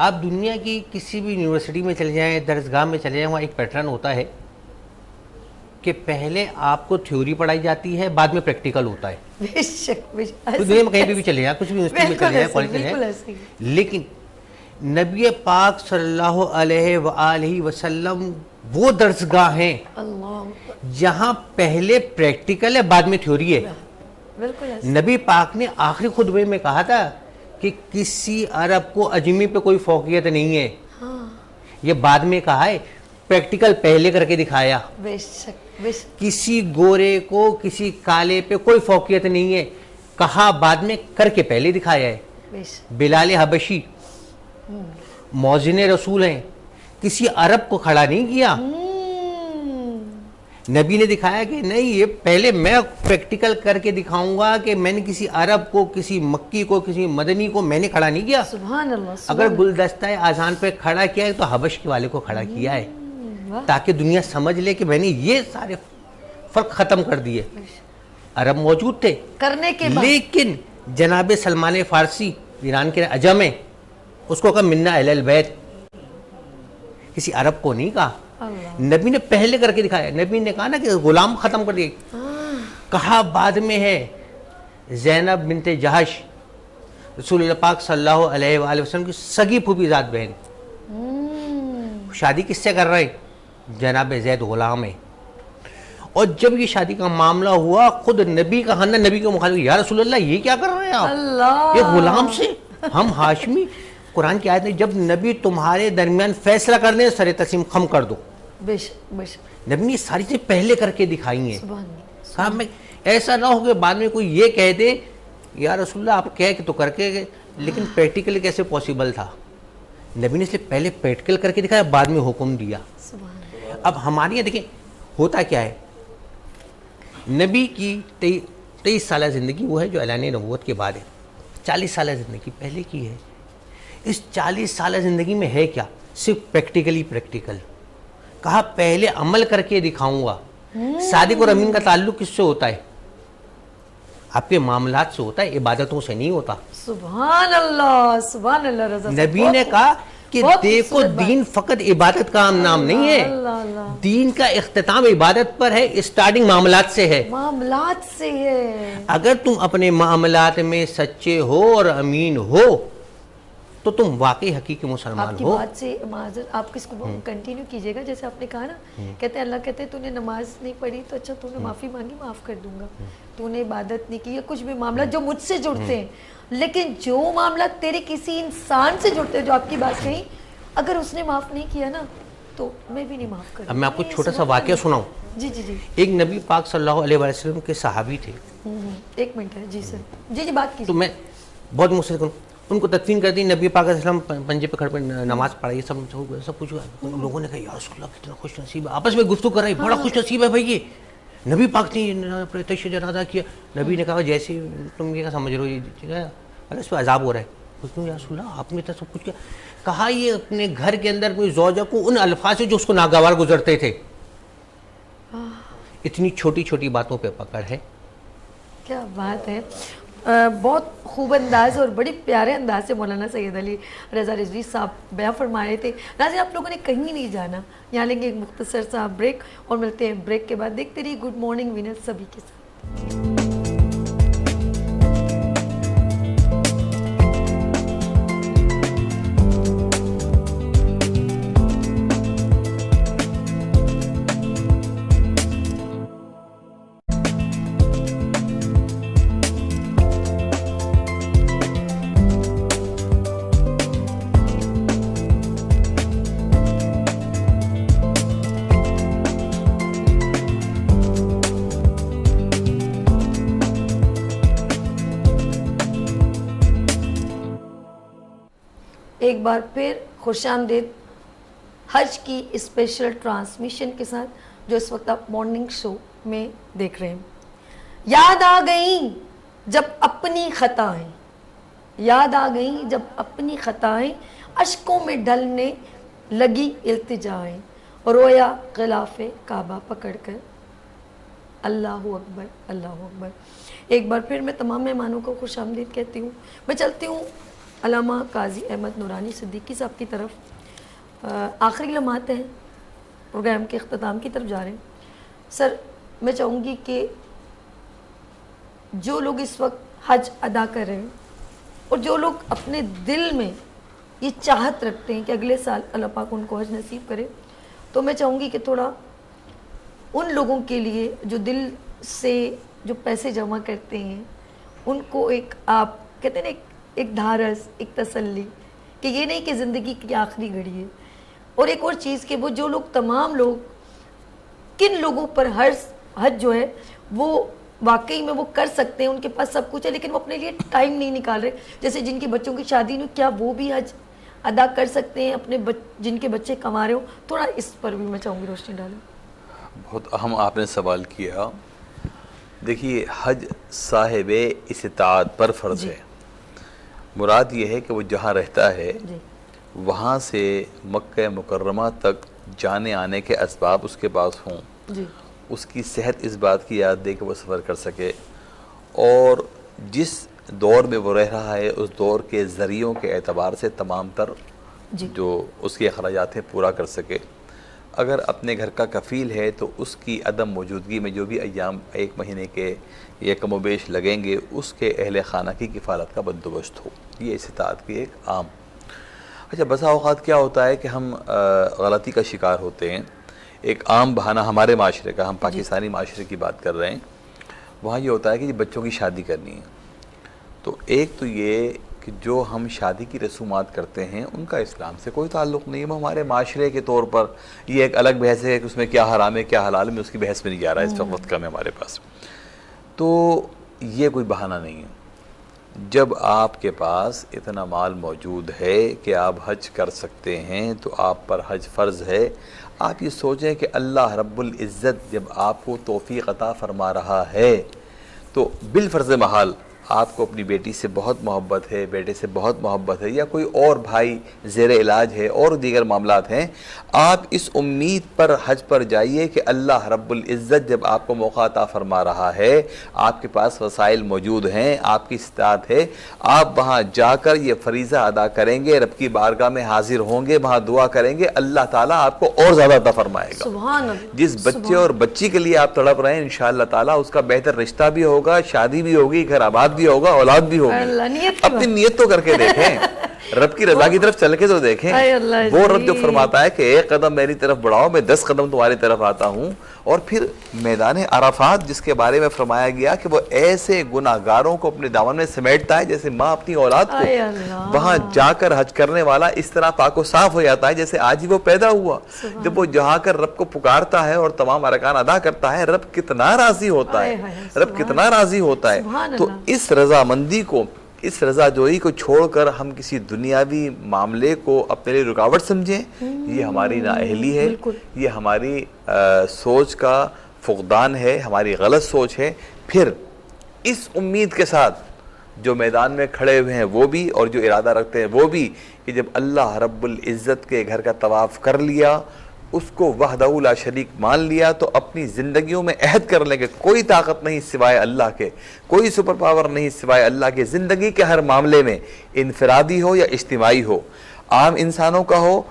آپ دنیا کی کسی بھی یونیورسٹی میں چلے جائیں، درسگاہ میں چلے جائیں، وہاں ایک پیٹرن ہوتا ہے کہ پہلے آپ کو تھیوری پڑھائی جاتی ہے، بعد میں پریکٹیکل ہوتا ہے.
بے شک بے شک،
دنیا میں کہیں بھی چلے جائیں، کچھ بھی یونیورسٹی میں چلے جائیں، کالج میں
بالکل
جائیں،
ایسے ہی.
لیکن نبی پاک صلی اللہ علیہ وآلہ وسلم وہ درسگاہ ہیں
اللہ،
جہاں پہلے پریکٹیکل ہے بعد میں تھیوری ہے.
بالکل ایسے.
نبی پاک نے آخری خطبے میں کہا تھا کہ کسی عرب کو اجمی پہ کوئی فوقیت نہیں ہے، یہ بعد میں کہا ہے، پریکٹیکل پہلے کر کے دکھایا.
بے شک بے شک.
کسی گورے کو کسی کالے پہ کوئی فوقیت نہیں ہے، کہا بعد میں کر کے پہلے دکھایا ہے.
بے شک.
بلال حبشی موزن رسول ہیں، کسی عرب کو کھڑا نہیں کیا، نبی نے دکھایا کہ نہیں، یہ پہلے میں پریکٹیکل کر کے دکھاؤں گا کہ میں نے کسی عرب کو، کسی مکی کو، کسی مدنی کو میں نے کھڑا نہیں کیا.
سبحان اللہ.
اگر گلدستہ اذان پہ کھڑا کیا ہے تو حبش کے والے کو کھڑا کیا ہے، تاکہ دنیا سمجھ لے کہ میں نے یہ سارے فرق ختم کر دیے. عرب موجود تھے
کرنے کے بعد،
لیکن جناب سلمان فارسی ایران کے عجم ہیں، اس کو کہا منا اہل البیت، کسی عرب کو نہیں کہا. نبی نے پہلے کر کے دکھایا. نبی نے کہا نا کہ غلام ختم کر دیے، کہا بعد میں ہے. زینب بنت جہش رسول اللہ پاک صلی اللہ علیہ وآلہ وسلم کی سگی پھوپھی ذات بہن، شادی کس سے کر رہے ہیں؟ جناب زید غلام ہے. اور جب یہ شادی کا معاملہ ہوا، خود نبی کا خاندان نبی کے مخالف، یا رسول اللہ یہ کیا کر رہے ہیں آپ،
اللہ،
یہ غلام سے ہم ہاشمی. قرآن کی آیت ہے جب نبی تمہارے درمیان فیصلہ کر دیں سر تسلیم خم کر دو.
بے شک بے شک.
نبی نے ساری چیزیں پہلے کر کے دکھائی ہیں.
سبحان اللہ.
صاحب میں ایسا نہ ہو کہ بعد میں کوئی یہ کہہ دے یا رسول اللہ آپ کہہ کہ تو کر کے گئے، لیکن پریکٹیکلی کیسے پاسبل تھا. نبی نے اس لیے پہلے پریکٹیکل کر کے دکھایا، بعد میں حکم دیا.
سبحان اللہ.
اب ہمارے یہاں دیکھیں ہوتا کیا ہے، نبی کی 23 سالہ زندگی وہ ہے جو اعلان نبوت کے بعد ہے. 40 سالہ زندگی پہلے کی ہے. اس 40 سالہ زندگی میں ہے کیا؟ صرف پریکٹیکل. کہا پہلے عمل کر کے دکھاؤں گا. صادق اور امین کا تعلق کس سے ہوتا ہے؟ آپ کے معاملات سے ہوتا ہے، عبادتوں سے نہیں ہوتا.
سبحان اللہ سبحان اللہ. رضا
نبی نے کہا کہ
بہت
دیکھو
خوبصورت بات.
دین فقط عبادت کا عام نام نہیں ہے.
اللہ اللہ
دین کا اختتام عبادت پر ہے, اسٹارٹنگ معاملات سے ہے.
معاملات سے ہے.
اگر تم اپنے معاملات میں سچے ہو اور امین ہو تو تم واقعی حقیقی مسلمان
آپ کی
ہو.
بات سے معذرت آپ کس کو کنٹینیو کیجئے گا, جیسے آپ نے کہا نا, کہتے ہیں اللہ کہتے ہیں تو نے نماز نہیں پڑھی تو اچھا تو نے معافی مانگی معاف کر دوں گا, تو نے عبادت نہیں کی یا کچھ بھی معاملات جو مجھ سے جڑتے ہیں, لیکن جو معاملات تیرے کسی انسان سے جڑتے ہیں, جو آپ کی بات کہیں, اگر اس نے معاف نہیں کیا نا تو میں بھی نہیں معاف کروں.
اب میں آپ کو چھوٹا سا واقعہ سناؤں.
جی جی جی
ایک نبی پاک صلی اللہ علیہ وسلم کے صحابی تھے.
ایک منٹ ہے. جی سر, جی جی بات
تو
کیجیے.
میں بہت مشکل کروں, ان کو تدفین کر دی. نبی پاک علیہ السلام پنجے پہ کھڑ پہ نماز پڑھائی, سب کچھ. لوگوں نے کہا یا رسول اللہ کتنا خوش نصیب ہے, آپس میں گفتگو کر رہے ہیں, بڑا خوش نصیب ہے بھائی یہ. نبی پاک نے تشہد جنازہ کیا. نبی نے کہا جیسے تم یہ سمجھ رہو یہ اس پہ عذاب ہو رہا ہے. یا رسول اللہ آپ نے تو سب کچھ کیا. کہا یہ اپنے گھر کے اندر کوئی زوجہ کو ان الفاظ سے جو اس کو ناگوار گزرتے تھے. اتنی چھوٹی چھوٹی باتوں پہ پکڑ ہے.
کیا بات ہے. بہت خوب انداز اور بڑی پیارے انداز سے مولانا سید علی رضا رضوی صاحب بیان فرمائے تھے. ناظرین آپ لوگوں نے کہیں نہیں جانا, یہاں لیں گے ایک مختصر سا بریک اور ملتے ہیں بریک کے بعد. دیکھتے رہیے گڈ مارننگ وینر سبھی کے ساتھ. ایک بار پھر خوش آمدید حج کی اسپیشل ٹرانسمیشن کے ساتھ, جو اس وقت آپ مارننگ شو میں دیکھ رہے ہیں. یاد آ گئیں جب اپنی خطائیں, یاد آ گئیں جب اپنی خطائیں, اشکوں میں ڈھلنے لگی التجائیں, رویا غلاف کعبہ پکڑ کر اللہ اکبر اللہ اکبر. ایک بار پھر میں تمام مہمانوں کو خوش آمدید کہتی ہوں. میں چلتی ہوں علامہ قاضی احمد نورانی صدیقی صاحب کی طرف. آخری لمحات ہیں, پروگرام کے اختتام کی طرف جا رہے ہیں. سر میں چاہوں گی کہ جو لوگ اس وقت حج ادا کر رہے ہیں اور جو لوگ اپنے دل میں یہ چاہت رکھتے ہیں کہ اگلے سال اللہ پاک ان کو حج نصیب کرے, تو میں چاہوں گی کہ تھوڑا ان لوگوں کے لیے جو دل سے جو پیسے جمع کرتے ہیں ان کو ایک آپ کہتے ہیں نا ایک دھارس, ایک تسلی کہ یہ نہیں کہ زندگی کی آخری گھڑی ہے. اور ایک اور چیز کہ وہ جو لوگ تمام لوگ کن لوگوں پر حج جو ہے وہ واقعی میں وہ کر سکتے ہیں, ان کے پاس سب کچھ ہے لیکن وہ اپنے لیے ٹائم نہیں نکال رہے, جیسے جن کی بچوں کی شادی نہیں, کیا وہ بھی حج ادا کر سکتے ہیں اپنے جن کے بچے کما رہے ہو؟ تھوڑا اس پر بھی میں چاہوں گی روشنی ڈالیں.
بہت اہم آپ نے سوال کیا. دیکھیے حج صاحب استطاعت پر فرض ہے. مراد یہ ہے کہ وہ جہاں رہتا ہے وہاں سے مکہ مکرمہ تک جانے آنے کے اسباب اس کے پاس ہوں, اس کی صحت اس بات کی یاد دے کہ وہ سفر کر سکے, اور جس دور میں وہ رہ رہا ہے اس دور کے ذریعوں کے اعتبار سے تمام تر جو اس کے اخراجات ہیں پورا کر سکے. اگر اپنے گھر کا کفیل ہے تو اس کی عدم موجودگی میں جو بھی ایام ایک مہینے کے یہ کم و بیش لگیں گے اس کے اہل خانہ کی کفالت کا بندوبست ہو. یہ استطاعت کی ایک عام. اچھا بسا اوقات کیا ہوتا ہے کہ ہم غلطی کا شکار ہوتے ہیں. ایک عام بہانہ ہمارے معاشرے کا, ہم پاکستانی معاشرے کی بات کر رہے ہیں, وہاں یہ ہوتا ہے کہ بچوں کی شادی کرنی ہے. تو ایک تو یہ کہ جو ہم شادی کی رسومات کرتے ہیں ان کا اسلام سے کوئی تعلق نہیں ہے. وہ ہمارے معاشرے کے طور پر یہ ایک الگ بحث ہے کہ اس میں کیا حرام ہے کیا حلال ہے, میں اس کی بحث میں نہیں جا رہا, اس وقت کم ہے ہمارے پاس. تو یہ کوئی بہانہ نہیں ہے. جب آپ کے پاس اتنا مال موجود ہے کہ آپ حج کر سکتے ہیں تو آپ پر حج فرض ہے. آپ یہ سوچیں کہ اللہ رب العزت جب آپ کو توفیق عطا فرما رہا ہے تو بالفرض محال آپ کو اپنی بیٹی سے بہت محبت ہے، بیٹے سے بہت محبت ہے، یا کوئی اور بھائی زیر علاج ہے اور دیگر معاملات ہیں، آپ اس امید پر حج پر جائیے کہ اللہ رب العزت جب آپ کو موقع عطا فرما رہا ہے، آپ کے پاس وسائل موجود ہیں، آپ کی استطاعت ہے، آپ وہاں جا کر یہ فریضہ ادا کریں گے، رب کی بارگاہ میں حاضر ہوں گے، وہاں دعا کریں گے، اللہ تعالیٰ آپ کو اور زیادہ عطا فرمائے گا۔
سبحان اللہ۔
جس بچے اور بچی کے لیے آپ تڑپ رہے ہیں انشاءاللہ تعالیٰ اس کا بہتر رشتہ بھی ہوگا، شادی بھی ہوگی، گھر آباد بھی ہوگا، اولاد بھی ہوگی۔
اللہ نیت کی
اپنی نیت تو کر کے دیکھیں، رب کی رضا کی طرف چل کے تو دیکھیں۔
اے اللہ
وہ رب جو
جی۔
فرماتا ہے کہ ایک قدم میری طرف بڑھاؤ میں 10 قدم تمہاری طرف آتا ہوں، اور پھر میدان عرفات جس کے بارے میں فرمایا گیا کہ وہ ایسے گناہگاروں کو اپنے دامن میں سمیٹتا ہے جیسے ماں اپنی اولاد کو،
اے اللہ۔
وہاں جا کر حج کرنے والا اس طرح پاک و صاف ہو جاتا ہے جیسے آج ہی وہ پیدا ہوا۔ جب وہ جہاں کر رب کو پکارتا ہے اور تمام ارکان ادا کرتا ہے، رب کتنا راضی ہوتا ہے، رب کتنا راضی ہوتا ہے۔ تو اس رضامندی کو، اس رضا جوئی کو چھوڑ کر ہم کسی دنیاوی معاملے کو اپنے لیے رکاوٹ سمجھیں، یہ ہماری نااہلی ہے، یہ ہماری سوچ کا فقدان ہے، ہماری غلط سوچ ہے۔ پھر اس امید کے ساتھ جو میدان میں کھڑے ہوئے ہیں وہ بھی، اور جو ارادہ رکھتے ہیں وہ بھی، کہ جب اللہ رب العزت کے گھر کا طواف کر لیا، اس کو وحدہ لا شریک مان لیا، تو اپنی زندگیوں میں عہد کر لیں کہ کوئی طاقت نہیں سوائے اللہ کے، کوئی سپر پاور نہیں سوائے اللہ کے، زندگی کے ہر معاملے میں انفرادی ہو یا اجتماعی ہو، عام انسانوں کا ہو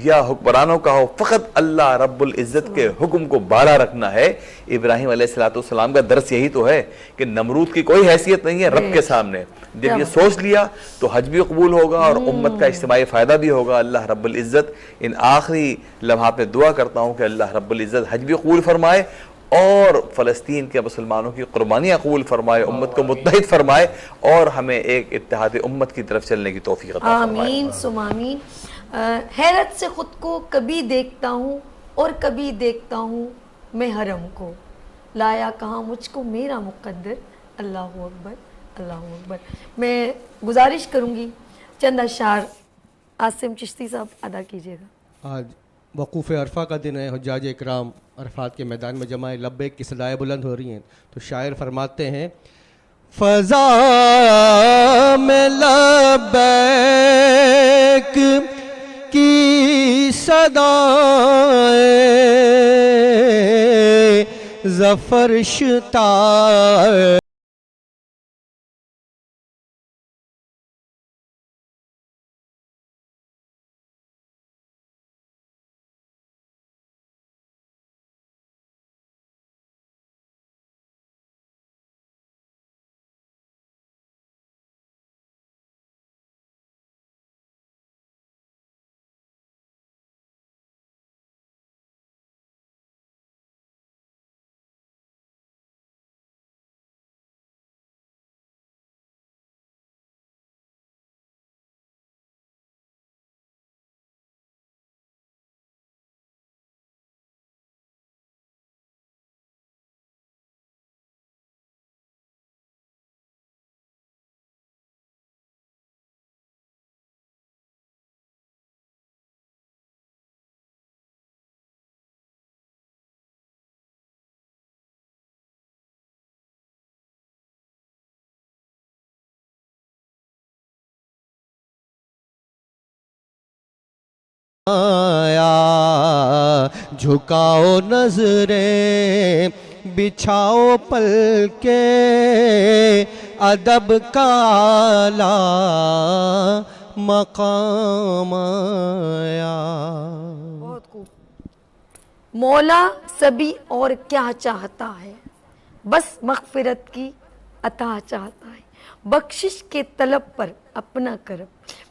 یا حکمرانوں کا ہو، فقط اللہ رب العزت کے حکم کو بالا رکھنا ہے۔ ابراہیم علیہ السلام کا درس یہی تو ہے کہ نمرود کی کوئی حیثیت نہیں ہے رب کے سامنے۔ جب یہ سوچ لیا تو حج بھی قبول ہوگا اور امت کا اجتماعی فائدہ بھی ہوگا۔ اللہ رب العزت ان آخری لمحات میں دعا کرتا ہوں کہ اللہ رب العزت حج بھی قبول فرمائے اور فلسطین کے مسلمانوں کی قربانیاں قبول فرمائے، امت کو متحد فرمائے، اور ہمیں ایک اتحاد امت کی طرف چلنے کی توفیق عطا فرمائے۔
آمین ثم آمین۔ حیرت سے خود کو کبھی دیکھتا ہوں اور کبھی دیکھتا ہوں میں حرم کو، لایا کہاں مجھ کو میرا مقدر، اللہ اکبر اللہ اکبر۔ میں گزارش کروں گی چند اشعار عاصم چشتی صاحب ادا کیجیے گا۔
آج وقوف عرفہ کا دن ہے، حجاج اکرام عرفات کے میدان میں جمع لبیک کی صدائیں بلند ہو رہی ہیں، تو شاعر فرماتے ہیں فضا میں لبیک کی صدائیں ظفر شتا آیا جھکاؤ نظریں بچھاؤ پل کے ادب کا اعلیٰ مقام آیا۔
بہت خوب۔ مولا سبھی اور کیا چاہتا ہے، بس مغفرت کی عطا چاہتا ہے، بخشش کے طلب پر اپنا کرم،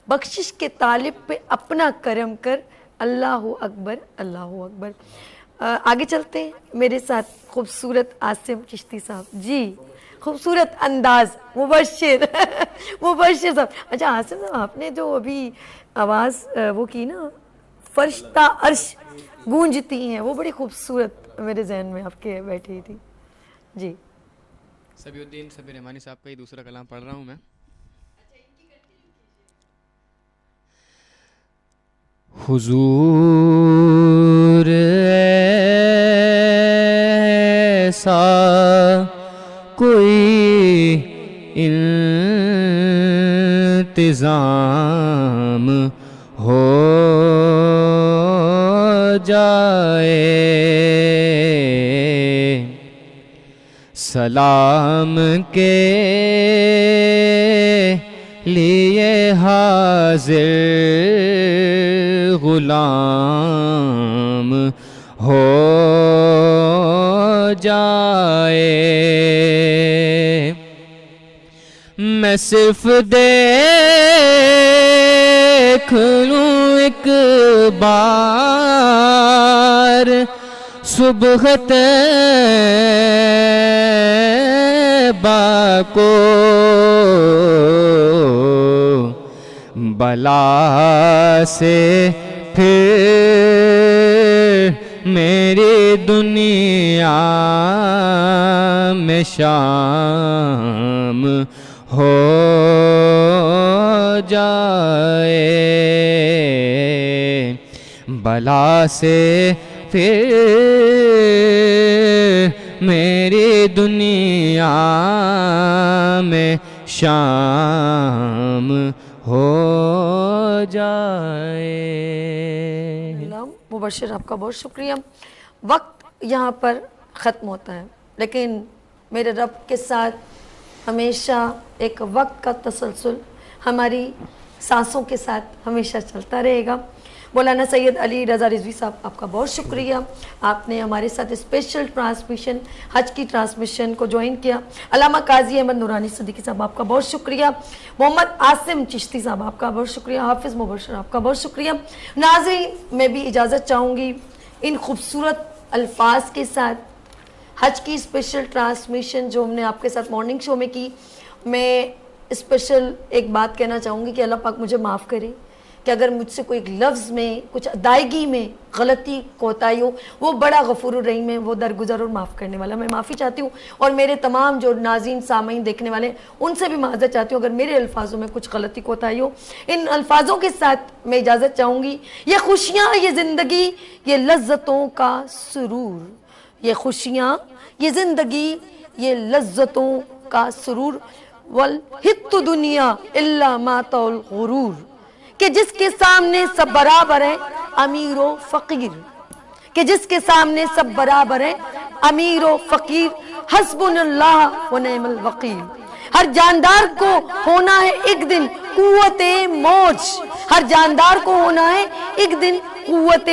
بخشش کے طالب پہ اپنا کرم کر، اللہ اکبر اللہ اکبر۔ آگے چلتے ہیں، میرے ساتھ خوبصورت عاصم چشتی صاحب جی، خوبصورت انداز، مبشر مبشر صاحب۔ اچھا عاصم صاحب، آپ نے جو ابھی آواز وہ کی نا، فرشتہ عرش گونجتی ہیں، وہ بڑی خوبصورت میرے ذہن میں آپ کے بیٹھی تھی جی۔
سبی الدین سبی رحمانی صاحب کا ہی دوسرا کلام پڑھ رہا ہوں میں۔ حضور ایسا کوئی انتظام ہو جائے. سلام کے لیے حاضر غلام ہو جائے. میں صرف دیکھ لوں ایک بار صبح طیبہ کو، بلا سے پھر میری دنیا میں شام ہو جائے. بلا سے پھر میری دنیا میں شام ہو جائے.
مبشر آپ کا بہت شکریہ. وقت یہاں پر ختم ہوتا ہے، لیکن میرے رب کے ساتھ ہمیشہ ایک وقت کا تسلسل ہماری سانسوں کے ساتھ ہمیشہ چلتا رہے گا. مولانا سید علی رضا رضوی صاحب آپ کا بہت شکریہ، آپ نے ہمارے ساتھ اسپیشل ٹرانسمیشن حج کی ٹرانسمیشن کو جوائن کیا. علامہ قاضی احمد نورانی صدیقی صاحب آپ کا بہت شکریہ. محمد عاصم چشتی صاحب آپ کا بہت شکریہ. حافظ مبشر آپ کا بہت شکریہ. ناظرین میں بھی اجازت چاہوں گی ان خوبصورت الفاظ کے ساتھ حج کی اسپیشل ٹرانسمیشن جو ہم نے آپ کے ساتھ مارننگ شو میں کی. میں اسپیشل ایک بات کہنا چاہوں گی کہ اللہ پاک مجھے معاف کرے کہ اگر مجھ سے کوئی لفظ میں کچھ ادائیگی میں غلطی کوتاہی ہو، وہ بڑا غفور الرحیم ہے، وہ درگزر اور معاف کرنے والا. میں معافی چاہتی ہوں، اور میرے تمام جو ناظرین سامعین دیکھنے والے ان سے بھی معذرت چاہتی ہوں اگر میرے الفاظوں میں کچھ غلطی کوتاہی ہو. ان الفاظوں کے ساتھ میں اجازت چاہوں گی. یہ خوشیاں، یہ زندگی، یہ لذتوں کا سرور. یہ خوشیاں، یہ زندگی، یہ لذتوں کا سرور. والحت دنیا الا مات الغرور، کہ جس کے سامنے سب برابر ہیں امیر و فقیر، کہ جس کے سامنے سب برابر ہیں امیر و فقیر. حسبنا اللہ و نعم الوکیل. ہر جاندار کو ہونا ہے ایک دن قوت موج، ہر جاندار کو ہونا ہے ایک دن قوت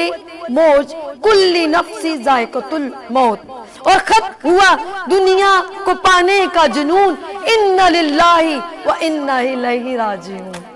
موج. کل نفس ذائقۃ الموت. اور ختم ہوا دنیا کو پانے کا جنون. ان للہ و انا الیہ راجعون.